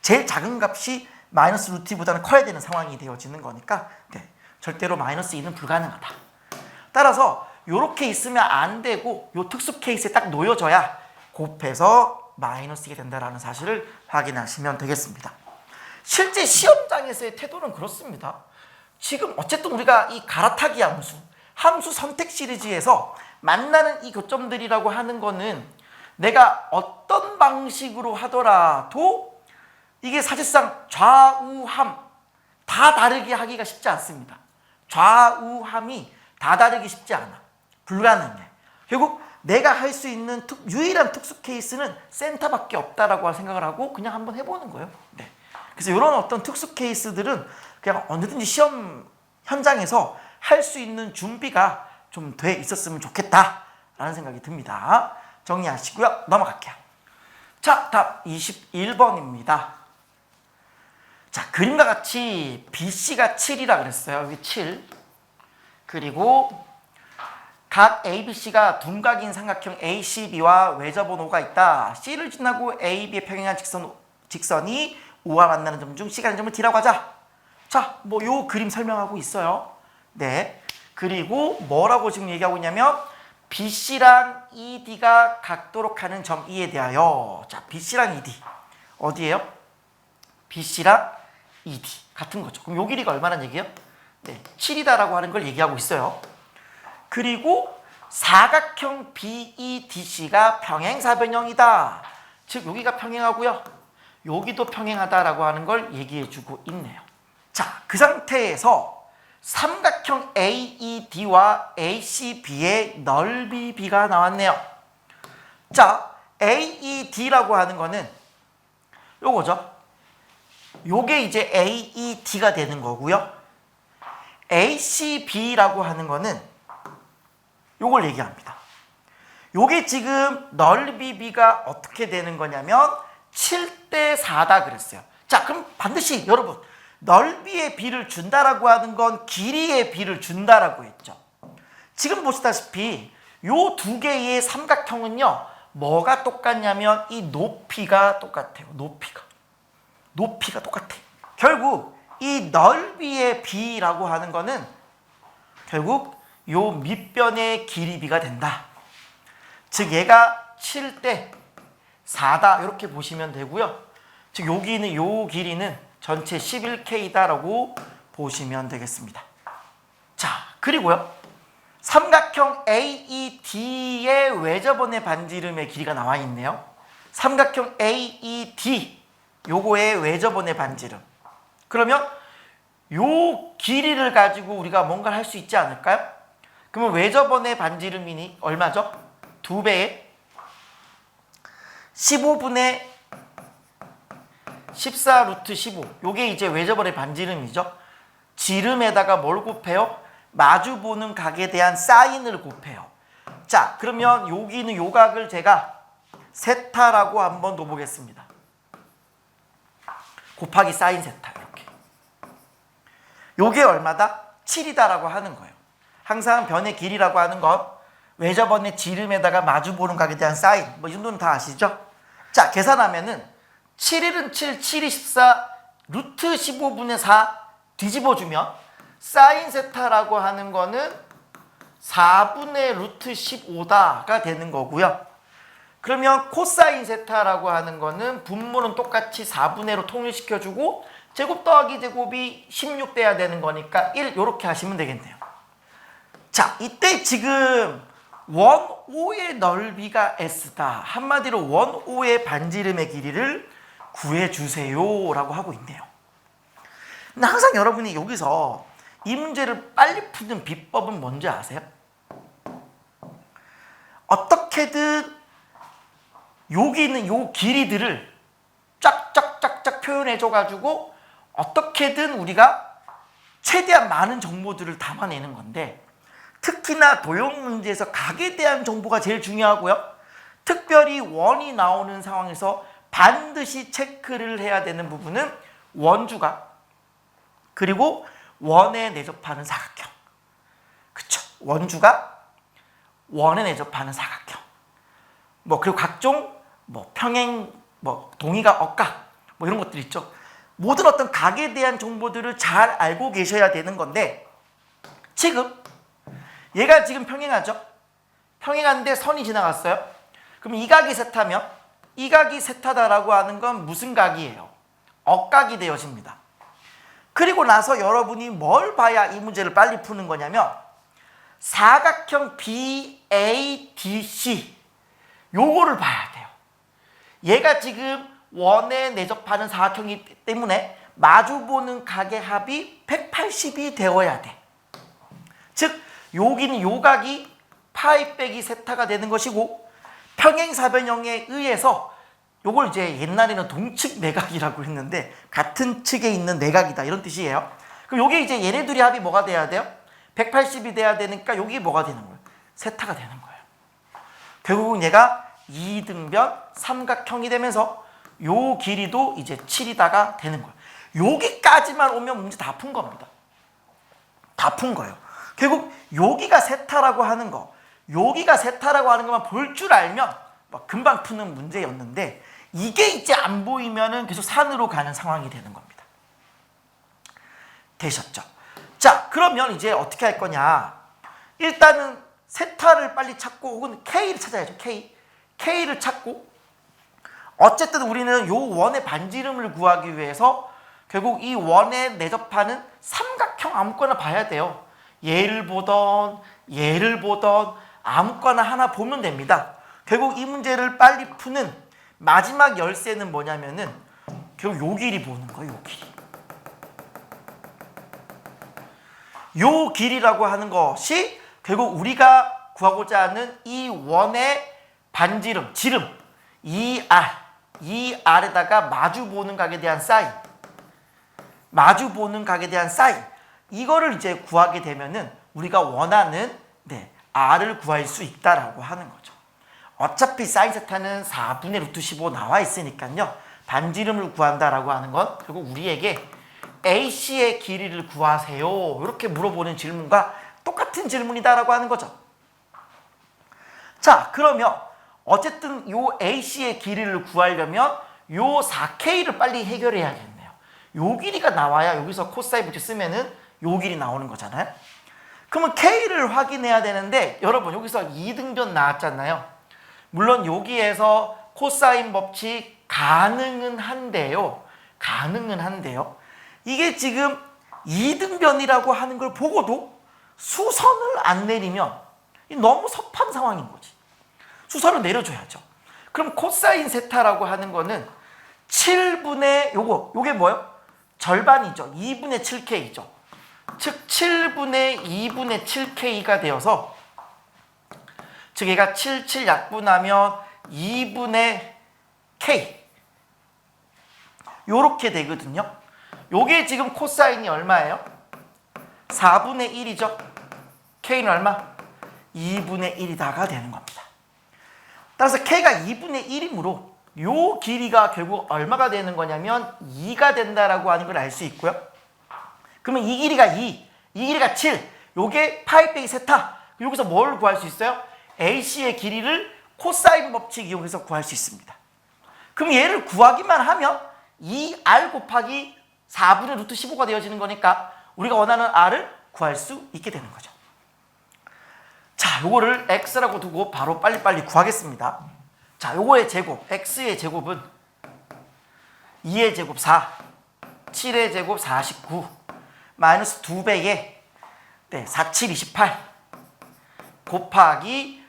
제일 작은 값이 마이너스 루트 2보다는 커야 되는 상황이 되어지는 거니까 네, 절대로 마이너스 2는 불가능하다. 따라서 이렇게 있으면 안 되고 이 특수 케이스에 딱 놓여져야 곱해서 마이너스 2가 된다는 사실을 확인하시면 되겠습니다. 실제 시험장에서의 태도는 그렇습니다. 지금 어쨌든 우리가 이 갈아타기 함수 선택 시리즈에서 만나는 이 교점들이라고 하는 거는 내가 어떤 방식으로 하더라도 이게 사실상 좌우함 다 다르게 하기가 쉽지 않습니다. 좌우함이 다 다르기 쉽지 않아. 불가능해. 결국 내가 할 수 있는 유일한 특수 케이스는 센터밖에 없다라고 생각을 하고 그냥 한번 해보는 거예요. 네. 그래서 이런 어떤 특수 케이스들은 그냥 언제든지 시험 현장에서 할 수 있는 준비가 좀 돼 있었으면 좋겠다라는 생각이 듭니다. 정리하시고요. 넘어갈게요. 자, 답 21번입니다. 자, 그림과 같이 BC가 7이라 그랬어요. 여기 7. 그리고 각 ABC가 둔각인 삼각형 ACB와 외접은 O가 있다. C를 지나고 AB에 평행한 직선이 O와 만나는 점 중 C가 있는 점을 D라고 하자. 자, 뭐 요 그림 설명하고 있어요. 네. 그리고 뭐라고 지금 얘기하고 있냐면 BC랑 ED가 같도록 하는 점 E에 대하여. 자, BC랑 ED 어디예요? BC랑 ED 같은 거죠. 그럼 요 길이가 얼마나 얘기해요? 네, 7이다라고 하는 걸 얘기하고 있어요. 그리고 사각형 BEDC가 평행사변형이다. 즉 여기가 평행하고요. 여기도 평행하다라고 하는 걸 얘기해주고 있네요. 자, 그 상태에서 삼각형 AED와 ACB의 넓이 B가 나왔네요. 자, AED라고 하는 거는 요거죠. 요게 이제 AED가 되는 거고요. ACB라고 하는 거는 요걸 얘기합니다. 요게 지금 넓이 B가 어떻게 되는 거냐면 7대 4다 그랬어요. 자, 그럼 반드시 여러분 넓이의 B를 준다라고 하는 건 길이의 B를 준다라고 했죠. 지금 보시다시피 요 두 개의 삼각형은요. 뭐가 똑같냐면 이 높이가 똑같아요. 높이가 똑같아. 결국 이 넓이의 B라고 하는 거는 결국 요 밑변의 길이 B가 된다. 즉 얘가 7대 4다 이렇게 보시면 되고요. 즉 여기는 요 길이는 전체 11K다라고 보시면 되겠습니다. 자, 그리고요. 삼각형 AED의 외접원의 반지름의 길이가 나와 있네요. 삼각형 AED 요거의 외접원의 반지름. 그러면 요 길이를 가지고 우리가 뭔가를 할 수 있지 않을까요? 그러면 외접원의 반지름이니 얼마죠? 2배에 15분의 14 루트 15. 요게 이제 외접원의 반지름이죠. 지름에다가 뭘 곱해요? 마주보는 각에 대한 사인을 곱해요. 자, 그러면 여기는 요 각을 제가 세타라고 한번 놓아보겠습니다. 곱하기 사인 세타 이렇게. 요게 얼마다? 7이다라고 하는 거예요. 항상 변의 길이라고 하는 건 외접원의 지름에다가 마주보는 각에 대한 사인. 뭐 이 정도는 다 아시죠? 자, 계산하면은 7일은 7, 7이 14, 루트 15분의 4 뒤집어주면 사인 세타라고 하는 거는 4분의 루트 15다가 되는 거고요. 그러면 코사인 세타라고 하는 거는 분모는 똑같이 4분의로 통일시켜주고 제곱 더하기 제곱이 16 돼야 되는 거니까 1 이렇게 하시면 되겠네요. 자, 이때 지금 원O의 넓이가 S다. 한마디로 원O의 반지름의 길이를 구해주세요 라고 하고 있네요. 근데 항상 여러분이 여기서 이 문제를 빨리 푸는 비법은 뭔지 아세요? 어떻게든 여기 있는 요 길이들을 쫙쫙쫙쫙 표현해줘가지고 어떻게든 우리가 최대한 많은 정보들을 담아내는 건데 특히나 도형 문제에서 각에 대한 정보가 제일 중요하고요. 특별히 원이 나오는 상황에서 반드시 체크를 해야 되는 부분은 원주각 그리고 원에 내접하는 사각형. 그쵸? 원주각, 원에 내접하는 사각형. 뭐 그리고 각종 뭐 평행, 뭐 동의각, 억각 뭐 이런 것들 있죠. 모든 어떤 각에 대한 정보들을 잘 알고 계셔야 되는 건데 지금 얘가 지금 평행하죠? 평행한데 선이 지나갔어요. 그럼 이 각이 세타면 이 각이 세타다라고 하는 건 무슨 각이에요? 억각이 되어집니다. 그리고 나서 여러분이 뭘 봐야 이 문제를 빨리 푸는 거냐면 사각형 BADC 요거를 봐야 돼요. 얘가 지금 원에 내접하는 사각형이기 때문에 마주보는 각의 합이 180이 되어야 돼. 즉 여기는 요 각이 파이 빼기 세타가 되는 것이고 평행사변형에 의해서 요걸 이제 옛날에는 동측 내각이라고 했는데 같은 측에 있는 내각이다 이런 뜻이에요. 그럼 요게 이제 얘네 둘이 합이 뭐가 돼야 돼요? 180이 돼야 되니까 여기 뭐가 되는 거예요? 세타가 되는 거예요. 결국은 얘가 2등변 삼각형이 되면서 요 길이도 이제 7이다가 되는 거예요. 여기까지만 오면 문제 다 푼 겁니다. 다 푼 거예요. 결국 여기가 세타라고 하는 거 여기가 세타라고 하는 것만 볼 줄 알면 금방 푸는 문제였는데 이게 이제 안 보이면은 계속 산으로 가는 상황이 되는 겁니다. 되셨죠? 자, 그러면 이제 어떻게 할 거냐? 일단은 세타를 빨리 찾고 혹은 K를 찾아야죠. K를 찾고 어쨌든 우리는 요 원의 반지름을 구하기 위해서 결국 이 원에 내접하는 삼각형 아무거나 봐야 돼요. 얘를 보던 아무거나 하나 보면 됩니다. 결국 이 문제를 빨리 푸는 마지막 열쇠는 뭐냐면은 결국 요 길이 보는 거예요. 요 길이. 요 길이라고 하는 것이 결국 우리가 구하고자 하는 이 원의 반지름, 지름, 이 R에다가 마주보는 각에 대한 사인, 이거를 이제 구하게 되면은 우리가 원하는 R을 구할 수 있다라고 하는 거죠. 어차피 사인 세타는 4분의 루트 15 나와 있으니까요. 반지름을 구한다라고 하는 건 결국 우리에게 AC의 길이를 구하세요. 이렇게 물어보는 질문과 똑같은 질문이다라고 하는 거죠. 자, 그러면 어쨌든 요 AC의 길이를 구하려면 요 4K를 빨리 해결해야겠네요. 요 길이가 나와야 여기서 코사인 법칙 쓰면은 요 길이 나오는 거잖아요. 그러면 K를 확인해야 되는데 여러분 여기서 2등변 나왔잖아요. 물론 여기에서 코사인 법칙 가능은 한데요. 이게 지금 2등변이라고 하는 걸 보고도 수선을 안 내리면 너무 섭한 상황인 거지. 수선을 내려줘야죠. 그럼 코사인 세타라고 하는 거는 7분의 요게 뭐예요? 절반이죠. 2분의 7K죠. 즉 7분의 2분의 7K가 되어서 즉 얘가 7 약분하면 2분의 K 요렇게 되거든요. 요게 지금 코사인이 얼마예요? 4분의 1이죠. K는 얼마? 2분의 1이다가 되는 겁니다. 따라서 K가 2분의 1이므로 요 길이가 결국 얼마가 되는 거냐면 2가 된다라고 하는 걸 알 수 있고요. 그러면 이 길이가 2, 이 길이가 7, 요게 파이 빼기 세타. 여기서 뭘 구할 수 있어요? AC의 길이를 코사인 법칙 이용해서 구할 수 있습니다. 그럼 얘를 구하기만 하면 2R 곱하기 4분의 루트 15가 되어지는 거니까 우리가 원하는 R을 구할 수 있게 되는 거죠. 자, 요거를 X라고 두고 바로 빨리빨리 구하겠습니다. 자, 요거의 제곱, X의 제곱은 2의 제곱 4, 7의 제곱 49, 마이너스 2배의 4, 7, 28 곱하기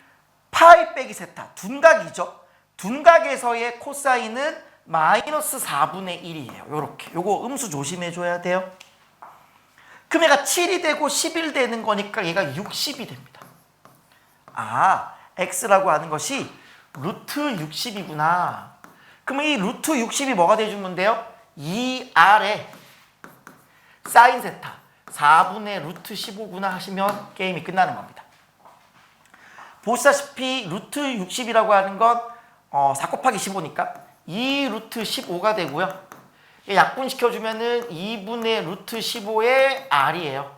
파이 빼기 세타, 둔각이죠. 둔각에서의 코사인은 마이너스 4분의 1이에요. 요렇게. 요거 음수 조심해줘야 돼요. 그럼 얘가 7이 되고 11 되는 거니까 얘가 60이 됩니다. 아, X라고 하는 것이 루트 60이구나. 그럼 이 루트 60이 뭐가 돼주면 돼요? 2R에 사인 세타 4분의 루트 15구나 하시면 게임이 끝나는 겁니다. 보시다시피 루트 60이라고 하는 건 4 곱하기 15니까 2 루트 15가 되고요. 약분시켜주면은 2분의 루트 15의 R이에요.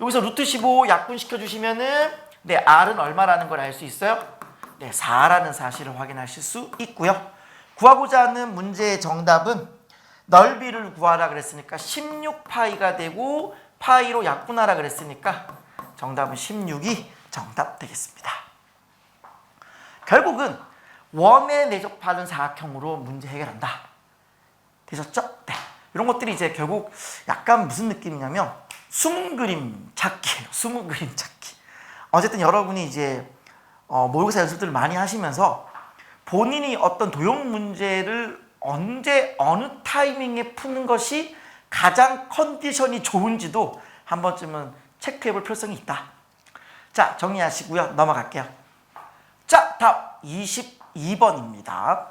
여기서 루트 15 약분시켜주시면은 R은 얼마라는 걸 알 수 있어요? 4라는 사실을 확인하실 수 있고요. 구하고자 하는 문제의 정답은 넓이를 구하라 그랬으니까 16파이가 되고 파이로 약분하라 그랬으니까 정답은 16이 정답 되겠습니다. 결국은 원에 내접하는 사각형으로 문제 해결한다. 되셨죠? 네. 이런 것들이 이제 결국 약간 무슨 느낌이냐면 숨은 그림 찾기예요. 숨은 그림 찾기. 어쨌든 여러분이 이제 모의고사 연습들을 많이 하시면서 본인이 어떤 도형 문제를 언제 어느 타이밍에 푸는 것이 가장 컨디션이 좋은지도 한 번쯤은 체크해 볼 필요성이 있다. 자, 정리하시고요. 넘어갈게요. 자, 다음 22번입니다.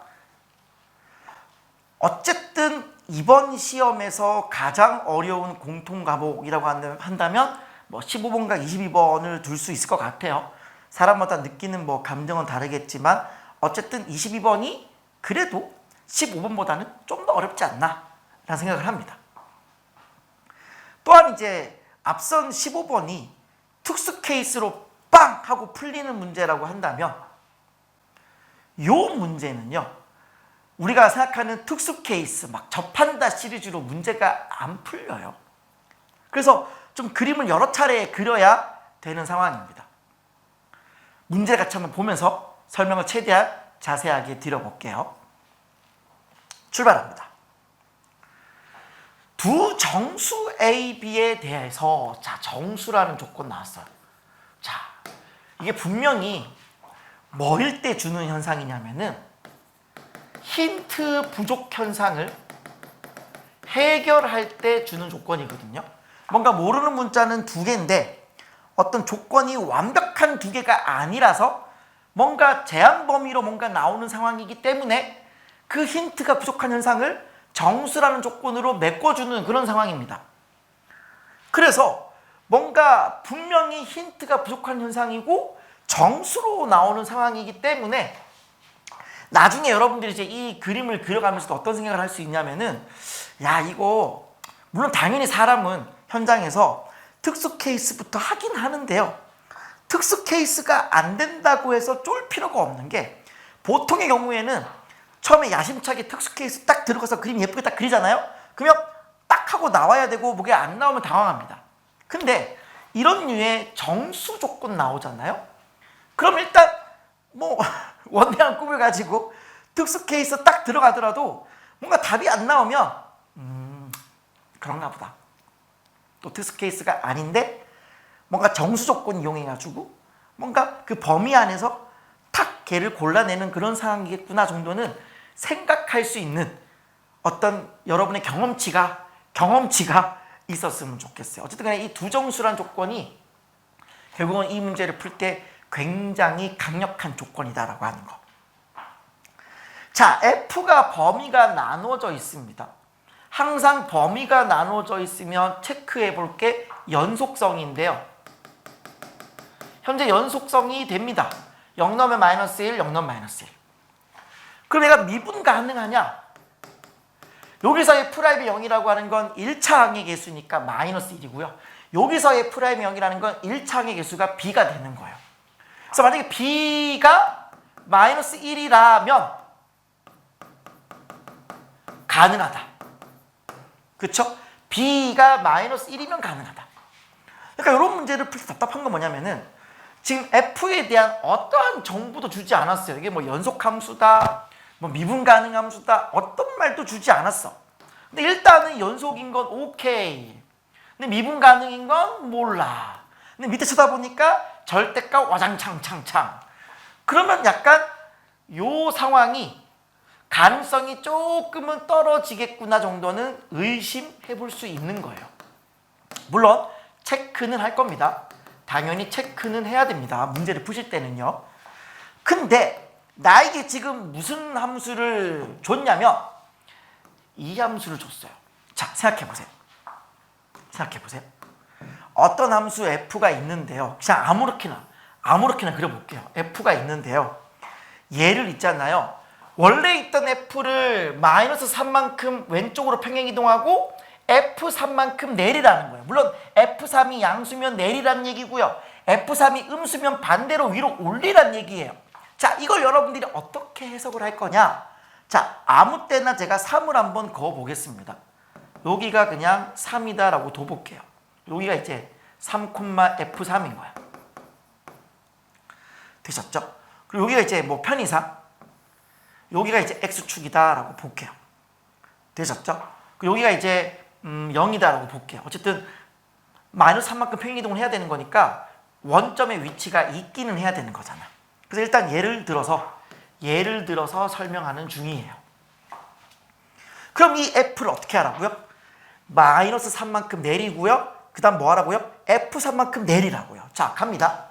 어쨌든 이번 시험에서 가장 어려운 공통 과목이라고 한다면 15번과 22번을 둘 수 있을 것 같아요. 사람마다 느끼는 감정은 다르겠지만 어쨌든 22번이 그래도 15번보다는 좀 더 어렵지 않나 라는 생각을 합니다. 또한 이제 앞선 15번이 특수 케이스로 빵 하고 풀리는 문제라고 한다면 요 문제는요, 우리가 생각하는 특수 케이스 막 접한다 시리즈로 문제가 안 풀려요. 그래서 좀 그림을 여러 차례 그려야 되는 상황입니다. 문제 같이 한번 보면서 설명을 최대한 자세하게 드려볼게요. 출발합니다. 두 정수 A, B에 대해서 자, 정수라는 조건 나왔어요. 자, 이게 분명히 뭐일 때 주는 현상이냐면은 힌트 부족 현상을 해결할 때 주는 조건이거든요. 뭔가 모르는 문자는 두 개인데 어떤 조건이 완벽한 두 개가 아니라서 뭔가 제한 범위로 뭔가 나오는 상황이기 때문에 그 힌트가 부족한 현상을 정수라는 조건으로 메꿔주는 그런 상황입니다. 그래서 뭔가 분명히 힌트가 부족한 현상이고 정수로 나오는 상황이기 때문에 나중에 여러분들이 이제 이 그림을 그려가면서도 어떤 생각을 할 수 있냐면은, 야, 이거 물론 당연히 사람은 현장에서 특수 케이스부터 하긴 하는데요, 특수 케이스가 안 된다고 해서 쫄 필요가 없는 게, 보통의 경우에는 처음에 야심차게 특수 케이스 딱 들어가서 그림 예쁘게 딱 그리잖아요. 그러면 딱 하고 나와야 되고 뭐게 안 나오면 당황합니다. 근데 이런 류의 정수 조건 나오잖아요. 그럼 일단 뭐 원대한 꿈을 가지고 특수 케이스 딱 들어가더라도 뭔가 답이 안 나오면 그런가 보다. 또 특수 케이스가 아닌데 뭔가 정수 조건 이용해가지고 뭔가 그 범위 안에서 탁 걔를 골라내는 그런 상황이겠구나 정도는 생각할 수 있는 어떤 여러분의 경험치가 있었으면 좋겠어요. 어쨌든 간에 이 두 정수란 조건이 결국은 이 문제를 풀 때 굉장히 강력한 조건이다라고 하는 거. 자, F가 범위가 나누어져 있습니다. 항상 범위가 나누어져 있으면 체크해 볼 게 연속성인데요. 현재 연속성이 됩니다. 0 넣으면 마이너스 1, 0 넣으면 마이너스 1. 그럼 얘가 미분 가능하냐? 여기서의 프라임이 0이라고 하는 건 1차 항의 개수니까 마이너스 1이고요. 여기서의 프라임이 0이라는 건 1차 항의 개수가 B가 되는 거예요. 그래서 만약에 B가 마이너스 1이라면 가능하다. 그쵸? B가 마이너스 1이면 가능하다. 그러니까 이런 문제를 풀 때 답답한 건 뭐냐면은 지금 F에 대한 어떠한 정보도 주지 않았어요. 이게 뭐 연속함수다, 뭐 미분 가능 함수다, 어떤 말도 주지 않았어. 근데 일단은 연속인 건 오케이. 근데 미분 가능인 건 몰라. 근데 밑에 쳐다보니까 절대값 와장창창창. 그러면 약간 요 상황이 가능성이 조금은 떨어지겠구나 정도는 의심해 볼 수 있는 거예요. 물론 체크는 할 겁니다. 당연히 체크는 해야 됩니다. 문제를 푸실 때는요. 근데 나에게 지금 무슨 함수를 줬냐면 이 함수를 줬어요. 자, 생각해 보세요. 어떤 함수 f가 있는데요. 그냥 아무렇게나 그려볼게요. f가 있는데요. 얘를 있잖아요. 원래 있던 f를 마이너스 3만큼 왼쪽으로 평행 이동하고 f3만큼 내리라는 거예요. 물론 f3이 양수면 내리라는 얘기고요. f3이 음수면 반대로 위로 올리라는 얘기예요. 자, 이걸 여러분들이 어떻게 해석을 할 거냐? 자, 아무 때나 제가 3을 한번 그어 보겠습니다. 여기가 그냥 3이다라고 둬볼게요. 여기가 이제 3,f3인 거야. 되셨죠? 그리고 여기가 이제 뭐 편의상 여기가 이제 x축이다라고 볼게요. 되셨죠? 그리고 여기가 이제 0이다라고 볼게요. 어쨌든 마이너스 3만큼 평행이동을 해야 되는 거니까 원점의 위치가 있기는 해야 되는 거잖아. 그래서 일단 예를 들어서 설명하는 중이에요. 그럼 이 f를 어떻게 하라고요? 마이너스 3만큼 내리고요. 그 다음 뭐 하라고요? f3만큼 내리라고요. 자, 갑니다.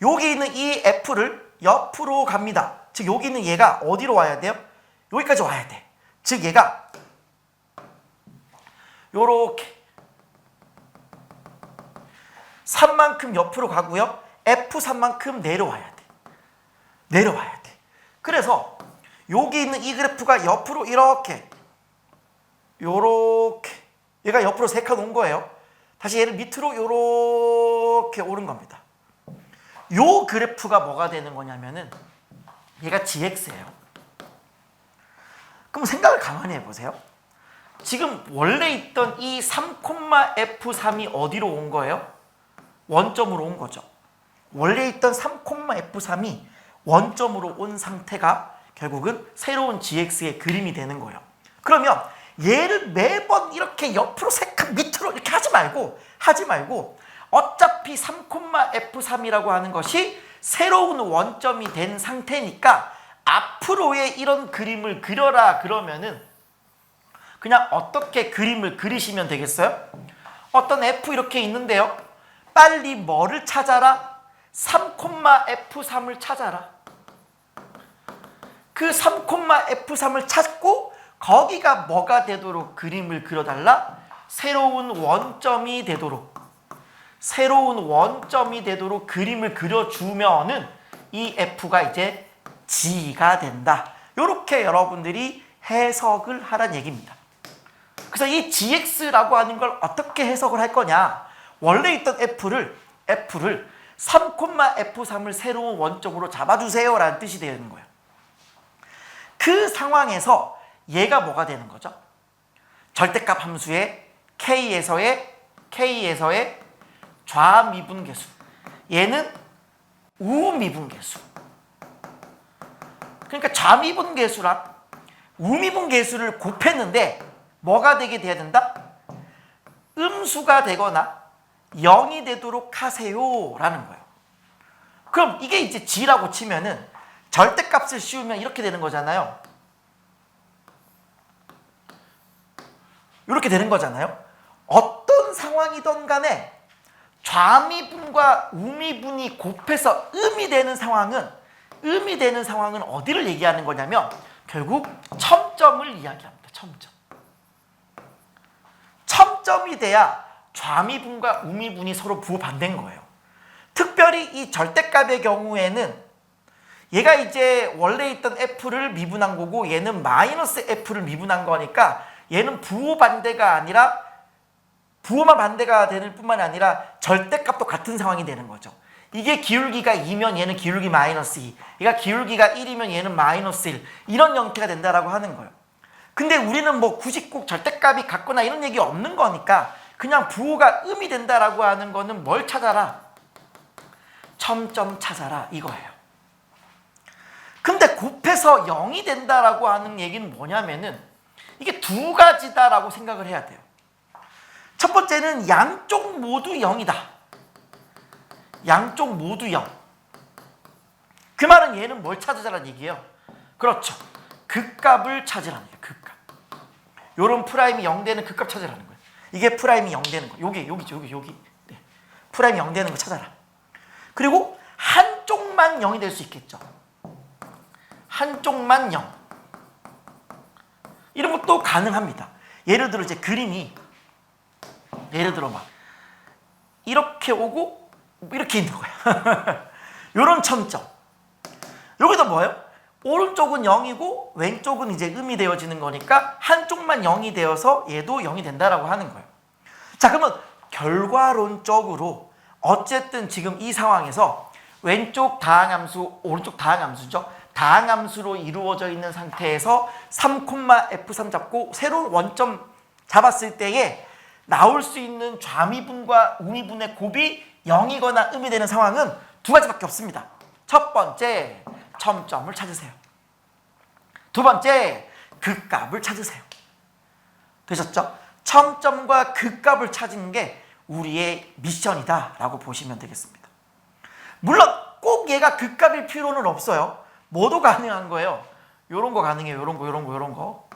여기 있는 이 f를 옆으로 갑니다. 즉 여기 있는 얘가 어디로 와야 돼요? 여기까지 와야 돼. 즉 얘가 요렇게 3만큼 옆으로 가고요. f3만큼 내려와야 돼. 그래서 여기 있는 이 그래프가 옆으로 요렇게 얘가 옆으로 3칸 온 거예요. 다시 얘를 밑으로 요렇게 오른 겁니다. 요 그래프가 뭐가 되는 거냐면은 얘가 gx예요. 그럼 생각을 가만히 해보세요. 지금 원래 있던 이 3,f3이 어디로 온 거예요? 원점으로 온 거죠. 원래 있던 3,f3이 원점으로 온 상태가 결국은 새로운 gx의 그림이 되는 거예요. 그러면 얘를 매번 이렇게 옆으로 세칸 밑으로 이렇게 하지 말고 어차피 3,f3이라고 하는 것이 새로운 원점이 된 상태니까 앞으로의 이런 그림을 그려라 그러면은 그냥 어떻게 그림을 그리시면 되겠어요? 어떤 f 이렇게 있는데요. 빨리 뭐를 찾아라? 3,f3을 찾아라. 그 3,f3을 찾고 거기가 뭐가 되도록 그림을 그려달라? 새로운 원점이 되도록 그림을 그려주면은 이 f가 이제 g가 된다. 이렇게 여러분들이 해석을 하란 얘기입니다. 그래서 이 gx라고 하는 걸 어떻게 해석을 할 거냐? 원래 있던 f를 3,f3을 새로운 원점으로 잡아주세요 라는 뜻이 되는 거예요. 그 상황에서 얘가 뭐가 되는 거죠? 절대값 함수의 k에서의 좌미분계수, 얘는 우미분계수. 그러니까 좌미분계수랑 우미분계수를 곱했는데 뭐가 되게 돼야 된다? 음수가 되거나 0이 되도록 하세요 라는 거예요. 그럼 이게 이제 g라고 치면은 절대값을 씌우면 이렇게 되는 거잖아요. 이렇게 되는 거잖아요. 어떤 상황이든 간에 좌미분과 우미분이 곱해서 음이 되는 상황은 어디를 얘기하는 거냐면 결국 첨점을 이야기합니다. 첨점이 돼야 좌미분과 우미분이 서로 부호반대인 거예요. 특별히 이 절대값의 경우에는 얘가 이제 원래 있던 f를 미분한 거고 얘는 마이너스 f를 미분한 거니까 얘는 부호반대가 아니라 부호만 반대가 되는 뿐만 아니라 절대값도 같은 상황이 되는 거죠. 이게 기울기가 2면 얘는 기울기 마이너스 2, 얘가 기울기가 1이면 얘는 마이너스 1, 이런 형태가 된다라고 하는 거예요. 근데 우리는 뭐 굳이 꼭 절대값이 같거나 이런 얘기 없는 거니까 그냥 부호가 음이 된다라고 하는 거는 뭘 찾아라? 첨점 찾아라 이거예요. 근데 곱해서 0이 된다라고 하는 얘기는 뭐냐면은 이게 두 가지다라고 생각을 해야 돼요. 첫 번째는 양쪽 모두 0이다. 양쪽 모두 0. 그 말은 얘는 뭘 찾으자는 얘기예요? 그렇죠. 극값을 찾으라는 얘기예요. 극값. 요런 프라임이 0 되는 극값 찾으라는 거예요. 이게 프라임이 0 되는 거. 여기죠. 네. 프라임이 0 되는 거 찾아라. 그리고 한쪽만 0이 될 수 있겠죠. 한쪽만 0. 이런 것도 가능합니다. 예를 들어 이제 그림이 예를 들어 막 이렇게 오고 이렇게 있는 거야. 요런 첨점. 여기도 뭐예요? 오른쪽은 0이고 왼쪽은 이제 음이 되어지는 거니까 한쪽만 0이 되어서 얘도 0이 된다라고 하는 거예요. 자, 그러면 결과론적으로 어쨌든 지금 이 상황에서 왼쪽 다항함수, 오른쪽 다항함수죠. 다항함수로 이루어져 있는 상태에서 3,f3 잡고 새로운 원점 잡았을 때에 나올 수 있는 좌미분과 우미분의 곱이 0이거나 음이 되는 상황은 두 가지밖에 없습니다. 첫 번째, 첨점을 찾으세요. 두 번째, 극값을 찾으세요. 되셨죠? 첨점과 극값을 찾는 게 우리의 미션이다 라고 보시면 되겠습니다. 물론 꼭 얘가 극값일 필요는 없어요. 뭐도 가능한 거예요. 요런 거 가능해요. 요런 거.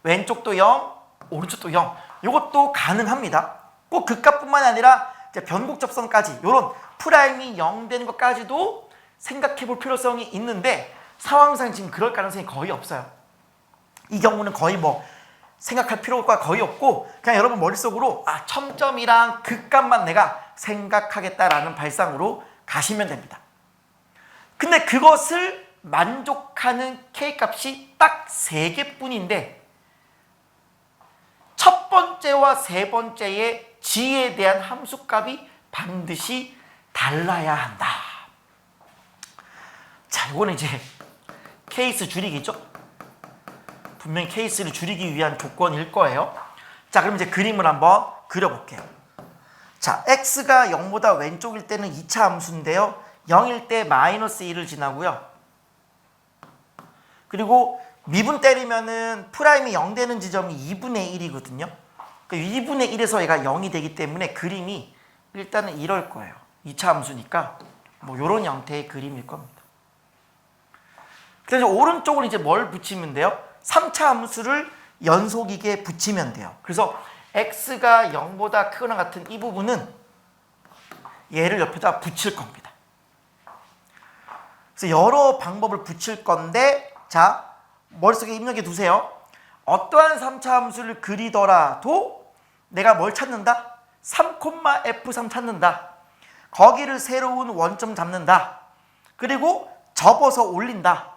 왼쪽도 0, 오른쪽도 0. 요것도 가능합니다. 꼭 극값뿐만 아니라 이제 변곡 접선까지 요런 프라임이 0 되는 것까지도 생각해 볼 필요성이 있는데 상황상 지금 그럴 가능성이 거의 없어요. 이 경우는 거의 뭐 생각할 필요가 거의 없고 그냥 여러분 머릿속으로 첨점이랑 극값만 내가 생각하겠다라는 발상으로 가시면 됩니다. 근데 그것을 만족하는 K값이 딱 3개뿐인데 첫 번째와 세 번째의 G에 대한 함수값이 반드시 달라야 한다. 자, 이거는 이제 케이스 줄이기죠. 분명히 케이스를 줄이기 위한 조건일 거예요. 자, 그럼 이제 그림을 한번 그려볼게요. 자, x가 0보다 왼쪽일 때는 2차 함수인데요. 0일 때 마이너스 1을 지나고요. 그리고 미분 때리면은 프라임이 0 되는 지점이 2분의 1이거든요. 그 2분의 1에서 얘가 0이 되기 때문에 그림이 일단은 이럴 거예요. 2차 함수니까 뭐 이런 형태의 그림일 겁니다. 그래서 오른쪽으로 이제 뭘 붙이면 돼요? 3차 함수를 연속이게 붙이면 돼요. 그래서 x가 0보다 크거나 같은 이 부분은 얘를 옆에다 붙일 겁니다. 그래서 여러 방법을 붙일 건데, 자, 머릿속에 입력해 두세요. 어떠한 3차 함수를 그리더라도 내가 뭘 찾는다? 3,f3 찾는다. 거기를 새로운 원점 잡는다. 그리고 접어서 올린다.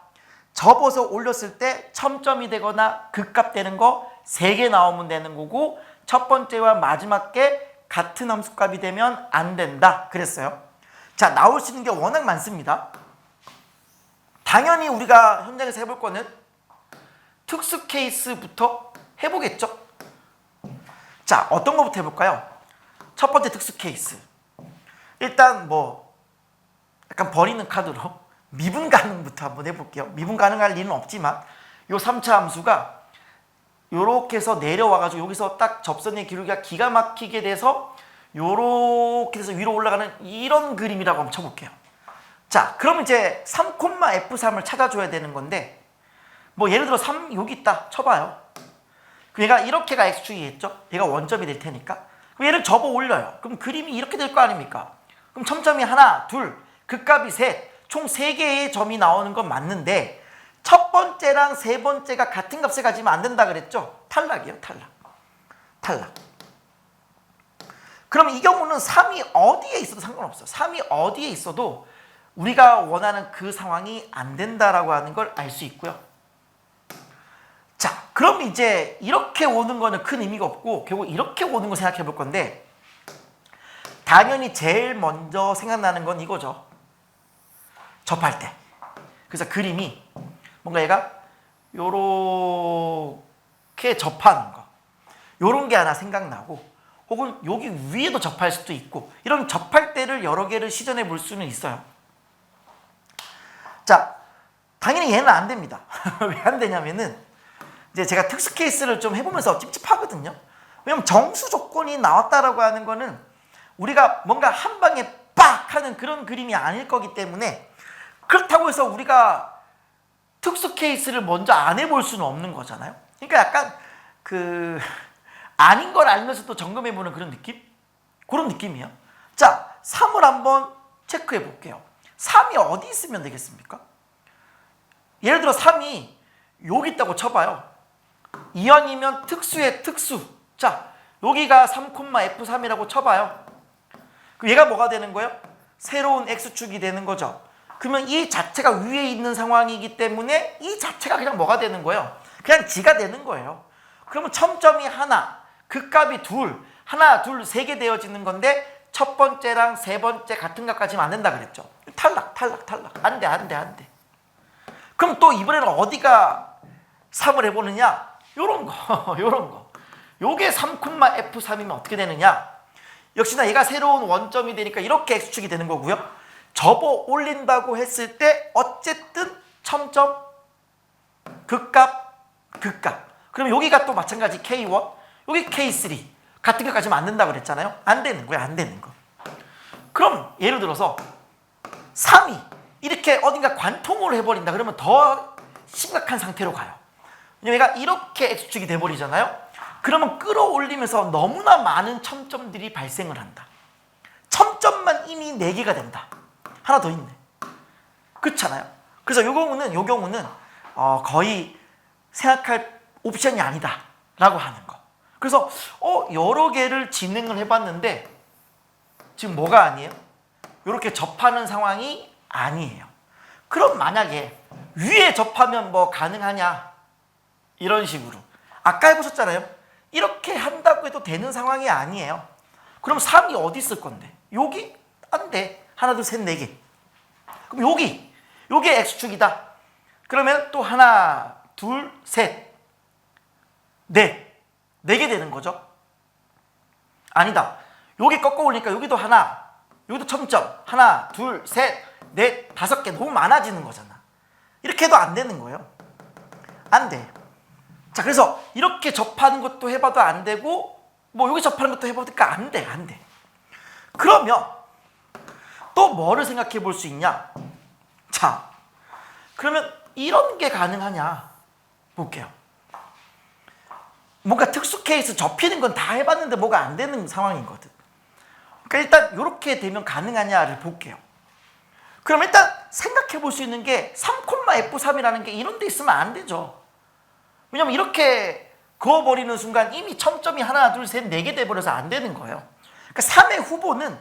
접어서 올렸을 때 첨점이 되거나 극값 되는 거 3개 나오면 되는 거고, 첫 번째와 마지막 게 같은 함수값이 되면 안 된다 그랬어요. 자, 나올 수 있는 게 워낙 많습니다. 당연히 우리가 현장에서 해볼 거는 특수 케이스부터 해보겠죠. 자, 어떤 거부터 해볼까요? 첫 번째 특수 케이스. 일단 뭐 약간 버리는 카드로 미분 가능부터 한번 해볼게요. 미분 가능할 리는 없지만 요 3차 함수가 요렇게 해서 내려와가지고 여기서 딱 접선의 기울기가 기가 막히게 돼서 요렇게 돼서 위로 올라가는 이런 그림이라고 한번 쳐볼게요. 자, 그럼 이제 3,f3을 찾아줘야 되는 건데, 뭐 예를 들어 3 여기 있다 쳐봐요. 그럼 얘가 이렇게가 x축이겠죠? 얘가 원점이 될 테니까. 그럼 얘를 접어 올려요. 그럼 그림이 이렇게 될 거 아닙니까? 그럼 첨점이 하나, 둘, 극값이 셋, 총 3개의 점이 나오는 건 맞는데 첫 번째랑 세 번째가 같은 값을 가지면 안 된다 그랬죠? 탈락이에요, 탈락. 탈락. 그럼 이 경우는 3이 어디에 있어도 상관없어요. 3이 어디에 있어도 우리가 원하는 그 상황이 안 된다라고 하는 걸 알 수 있고요. 자, 그럼 이제 이렇게 오는 거는 큰 의미가 없고 결국 이렇게 오는 거 생각해 볼 건데, 당연히 제일 먼저 생각나는 건 이거죠. 접할 때. 그래서 그림이 뭔가 얘가 요렇게 접하는 거, 요런 게 하나 생각나고, 혹은 여기 위에도 접할 수도 있고, 이런 접할 때를 여러 개를 시전해 볼 수는 있어요. 자, 당연히 얘는 안 됩니다. 왜 안 되냐면은 이제 제가 특수 케이스를 좀 해보면서 찝찝하거든요. 왜냐면 정수 조건이 나왔다라고 하는 거는 우리가 뭔가 한 방에 빡 하는 그런 그림이 아닐 거기 때문에, 그렇다고 해서 우리가 특수 케이스를 먼저 안 해볼 수는 없는 거잖아요. 그러니까 약간 그 아닌 걸 알면서도 점검해보는 그런 느낌? 그런 느낌이에요. 자, 3을 한번 체크해 볼게요. 3이 어디 있으면 되겠습니까? 예를 들어 3이 여기 있다고 쳐봐요. 이항이면 특수의 특수. 자, 여기가 3,f3이라고 쳐봐요. 그럼 얘가 뭐가 되는 거예요? 새로운 x축이 되는 거죠. 그러면 이 자체가 위에 있는 상황이기 때문에 이 자체가 그냥 뭐가 되는 거예요? 그냥 지가 되는 거예요. 그러면 첨점이 하나, 극값이 둘, 하나, 둘, 3개 되어지는 건데 첫 번째랑 세 번째 같은 값 가지면 안 된다 그랬죠. 탈락, 탈락, 탈락. 안 돼, 안 돼, 안 돼. 그럼 또 이번에는 어디가 3을 해보느냐? 요런 거, 요런 거. 요게 3,f3이면 어떻게 되느냐? 역시나 얘가 새로운 원점이 되니까 이렇게 x축이 되는 거고요. 접어 올린다고 했을 때 어쨌든 첨점, 극값, 극값. 그럼 여기가 또 마찬가지 K1, 여기 K3. 같은 값 가지면 안 된다고 그랬잖아요. 안 되는 거야, 안 되는 거. 그럼 예를 들어서 3이 이렇게 어딘가 관통을 해버린다 그러면 더 심각한 상태로 가요. 왜냐면 얘가 이렇게 x축이 돼버리잖아요. 그러면 끌어올리면서 너무나 많은 첨점들이 발생을 한다. 첨점만 이미 4개가 된다. 하나 더 있네. 그렇잖아요. 그래서 요 경우는 거의 생각할 옵션이 아니다 라고 하는 거. 그래서 여러 개를 진행을 해봤는데 지금 뭐가 아니에요? 이렇게 접하는 상황이 아니에요. 그럼 만약에 위에 접하면 뭐 가능하냐? 이런 식으로. 아까 해보셨잖아요. 이렇게 한다고 해도 되는 상황이 아니에요. 그럼 3이 어디 있을 건데? 여기? 안 돼. 하나, 둘, 셋, 4개. 그럼 여기 요게 X축이다. 그러면 또 하나, 둘, 셋, 넷. 4개 되는 거죠. 아니다. 여기 꺾어 올리니까 여기도 하나, 여기도 첨점. 하나, 둘, 셋, 넷, 5개. 너무 많아지는 거잖아. 이렇게 해도 안 되는 거예요. 안 돼. 자, 그래서 이렇게 접하는 것도 해봐도 안 되고, 뭐 여기 접하는 것도 해봐도 안 돼. 안 돼. 그러면 또 뭐를 생각해 볼 수 있냐? 자, 그러면 이런 게 가능하냐? 볼게요. 뭔가 특수 케이스 접히는 건 다 해봤는데 뭐가 안 되는 상황이거든. 그러니까 일단 이렇게 되면 가능하냐를 볼게요. 그럼 일단 생각해 볼 수 있는 게 3,F3이라는 게 이런 데 있으면 안 되죠. 왜냐면 이렇게 그어버리는 순간 이미 첨점이 하나, 둘, 셋, 4개 돼버려서 안 되는 거예요. 그러니까 3의 후보는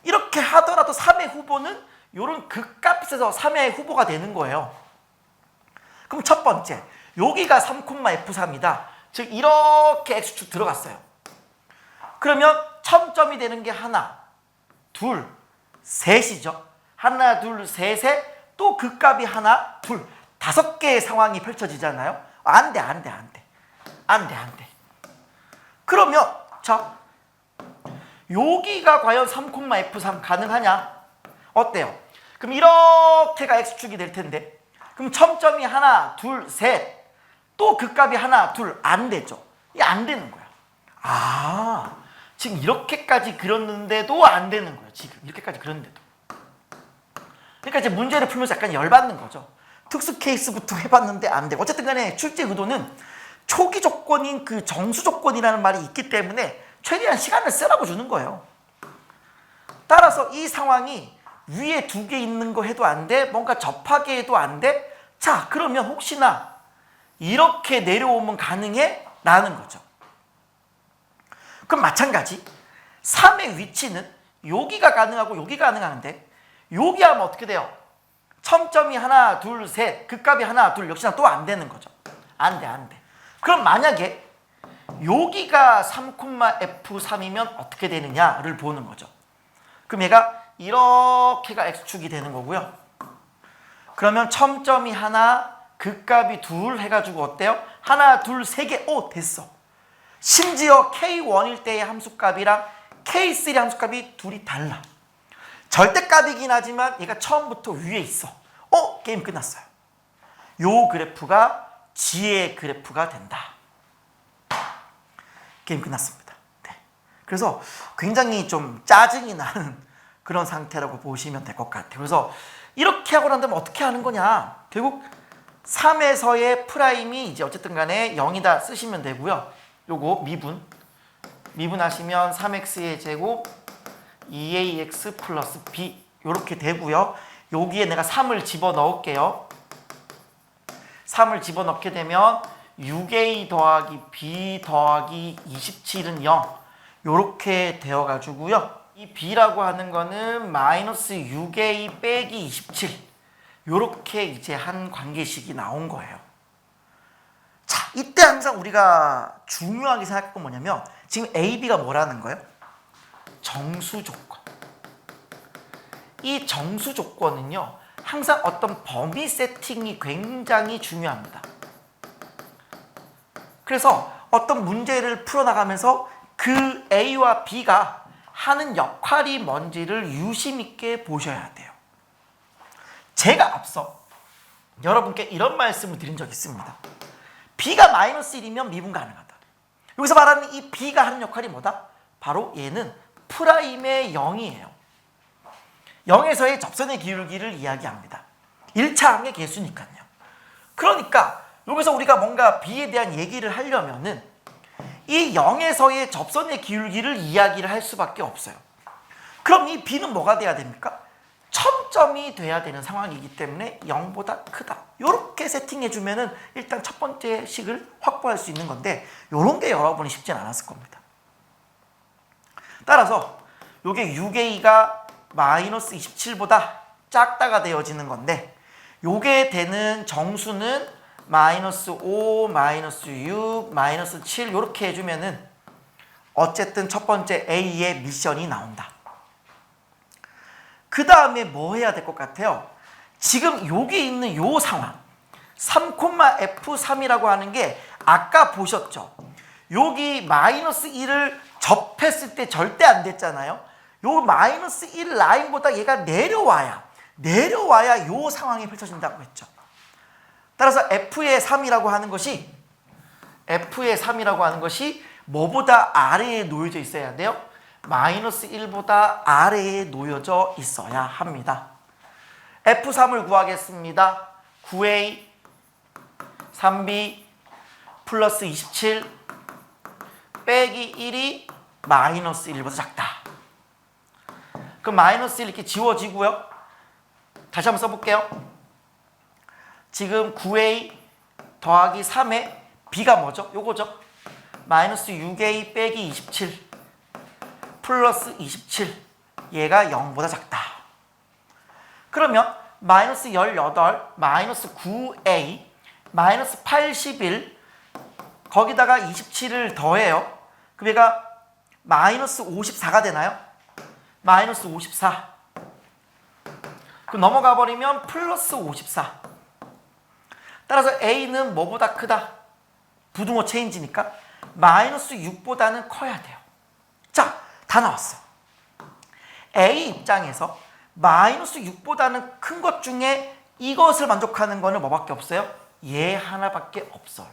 이렇게 하더라도 3의 후보는 이런 극값에서 3의 후보가 되는 거예요. 그럼 첫 번째, 여기가 3,F3이다. 즉 이렇게 X축 들어갔어요. 그러면 첨점이 되는 게 하나, 둘, 셋이죠. 하나, 둘, 셋에 또 그 값이 하나, 둘, 5개의 상황이 펼쳐지잖아요. 안 돼, 안 돼, 안 돼. 안 돼, 안 돼. 그러면 자, 여기가 과연 3,F3 가능하냐? 어때요? 그럼 이렇게가 X축이 될 텐데, 그럼 첨점이 하나, 둘, 셋, 또 그 값이 하나, 둘, 안 되죠. 이게 안 되는 거야. 아, 지금 이렇게까지 그렸는데도 안 되는 거예요. 지금 이렇게까지 그렸는데도. 그러니까 이제 문제를 풀면서 약간 열받는 거죠. 특수 케이스부터 해봤는데 안 돼. 어쨌든 간에 출제 의도는 초기 조건인 그 정수 조건이라는 말이 있기 때문에 최대한 시간을 쓰라고 주는 거예요. 따라서 이 상황이 위에 2개 있는 거 해도 안 돼. 뭔가 접하게 해도 안 돼. 자, 그러면 혹시나 이렇게 내려오면 가능해? 라는 거죠. 그럼 마찬가지 3의 위치는 여기가 가능하고 여기가 가능한데 여기 하면 어떻게 돼요? 첨점이 하나, 둘, 셋, 그 값이 하나, 둘, 역시나 또 안 되는 거죠. 안 돼, 안 돼. 그럼 만약에 여기가 3,F3이면 어떻게 되느냐를 보는 거죠. 그럼 얘가 이렇게가 X축이 되는 거고요. 그러면 첨점이 하나, 그 값이 둘 해가지고 어때요? 하나, 둘, 3개. 오, 됐어. 심지어 K1일 때의 함수값이랑 K3 함수값이 둘이 달라. 절대값이긴 하지만 얘가 처음부터 위에 있어. 게임 끝났어요. 요 그래프가 G의 그래프가 된다. 게임 끝났습니다. 네. 그래서 굉장히 좀 짜증이 나는 그런 상태라고 보시면 될 것 같아요. 그래서 이렇게 하고 난 다음에 어떻게 하는 거냐? 결국 3에서의 프라임이 이제 어쨌든 간에 0이다 쓰시면 되고요. 요거 미분하시면 3x의 제곱 2ax 플러스 b 요렇게 되고요. 여기에 내가 3을 집어넣을게요. 3을 집어넣게 되면 6a 더하기 b 더하기 27은 0 요렇게 되어가지고요. 이 b라고 하는 거는 마이너스 6a 빼기 27 요렇게 이제 한 관계식이 나온 거예요. 자, 이때 항상 우리가 중요하게 생각할 건 뭐냐면 지금 A, B가 뭐라는 거예요? 정수 조건. 이 정수 조건은요 항상 어떤 범위 세팅이 굉장히 중요합니다. 그래서 어떤 문제를 풀어나가면서 그 A와 B가 하는 역할이 뭔지를 유심 있게 보셔야 돼요. 제가 앞서 여러분께 이런 말씀을 드린 적이 있습니다. B가 마이너스 1이면 미분 가능하다. 여기서 말하는 이 B가 하는 역할이 뭐다? 바로 얘는 프라임의 0이에요. 0에서의 접선의 기울기를 이야기합니다. 1차항의 개수니까요. 그러니까 여기서 우리가 뭔가 B에 대한 얘기를 하려면은 이 0에서의 접선의 기울기를 이야기를 할 수밖에 없어요. 그럼 이 B는 뭐가 돼야 됩니까? 첨점이 돼야 되는 상황이기 때문에 0보다 크다. 이렇게 세팅해주면은 일단 첫 번째 식을 확보할 수 있는 건데 이런 게 여러분이 쉽진 않았을 겁니다. 따라서 이게 6a가 마이너스 27보다 작다가 되어지는 건데 요게 되는 정수는 마이너스 5, 마이너스 6, 마이너스 7 이렇게 해주면은 어쨌든 첫 번째 A의 미션이 나온다. 그 다음에 뭐 해야 될 것 같아요? 지금 여기 있는 요 상황 3,f3이라고 하는 게 아까 보셨죠? 여기 마이너스 1을 접했을 때 절대 안 됐잖아요. 요 마이너스 1 라인보다 얘가 내려와야 요 상황이 펼쳐진다고 했죠. 따라서 f의 3이라고 하는 것이 뭐보다 아래에 놓여져 있어야 돼요? 마이너스 1보다 아래에 놓여져 있어야 합니다. F3을 구하겠습니다. 9A 3B 플러스 27 빼기 1이 마이너스 1보다 작다. 그럼 마이너스 1 이렇게 지워지고요. 다시 한번 써볼게요. 지금 9A 더하기 3에 B가 뭐죠? 요거죠. 마이너스 6A 빼기 27 플러스 27 얘가 0보다 작다. 그러면 마이너스 18 마이너스 9A 마이너스 81 거기다가 27을 더해요. 그럼 얘가 마이너스 54가 되나요? 마이너스 54. 그럼 넘어가 버리면 플러스 54. 따라서 A는 뭐보다 크다? 부등호 체인지니까 마이너스 6보다는 커야 돼요. 자, 다 나왔어. A 입장에서 마이너스 6보다는 큰 것 중에 이것을 만족하는 거는 뭐밖에 없어요? 얘 하나밖에 없어요.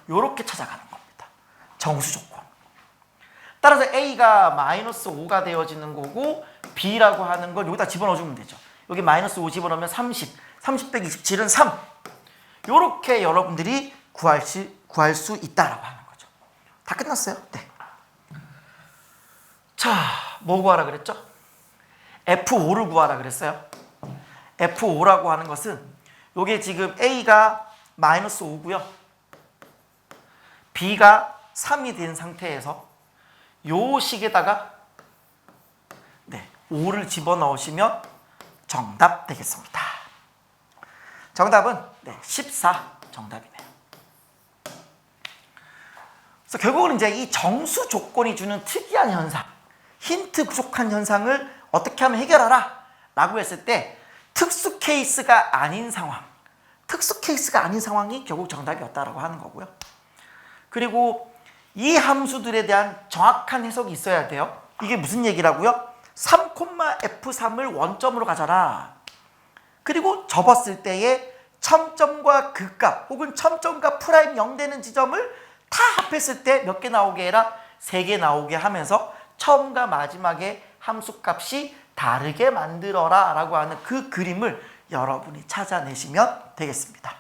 요렇게 찾아가는 겁니다. 정수 조건. 따라서 A가 마이너스 5가 되어지는 거고 B라고 하는 걸 여기다 집어넣어주면 되죠. 여기 마이너스 5 집어넣으면 30 빼기 27은 3. 요렇게 여러분들이 구할 수 있다라고 하는 거죠. 다 끝났어요? 네. 자, 뭐 구하라 그랬죠? F5를 구하라 그랬어요. F5라고 하는 것은 요게 지금 A가 마이너스 5고요. B가 3이 된 상태에서 요 식에다가 5를 집어넣으시면 정답 되겠습니다. 정답은 14 정답이네요. 그래서 결국은 이제 이 정수 조건이 주는 특이한 현상, 힌트 부족한 현상을 어떻게 하면 해결하라 라고 했을 때 특수 케이스가 아닌 상황이 결국 정답이었다라고 하는 거고요. 그리고 이 함수들에 대한 정확한 해석이 있어야 돼요. 이게 무슨 얘기라고요? 3,f3을 원점으로 가져라. 그리고 접었을 때에 첨점과 극값 혹은 첨점과 프라임 0 되는 지점을 다 합했을 때 몇 개 나오게 해라? 3개 나오게 하면서 처음과 마지막에 함수값이 다르게 만들어라 라고 하는 그 그림을 여러분이 찾아내시면 되겠습니다.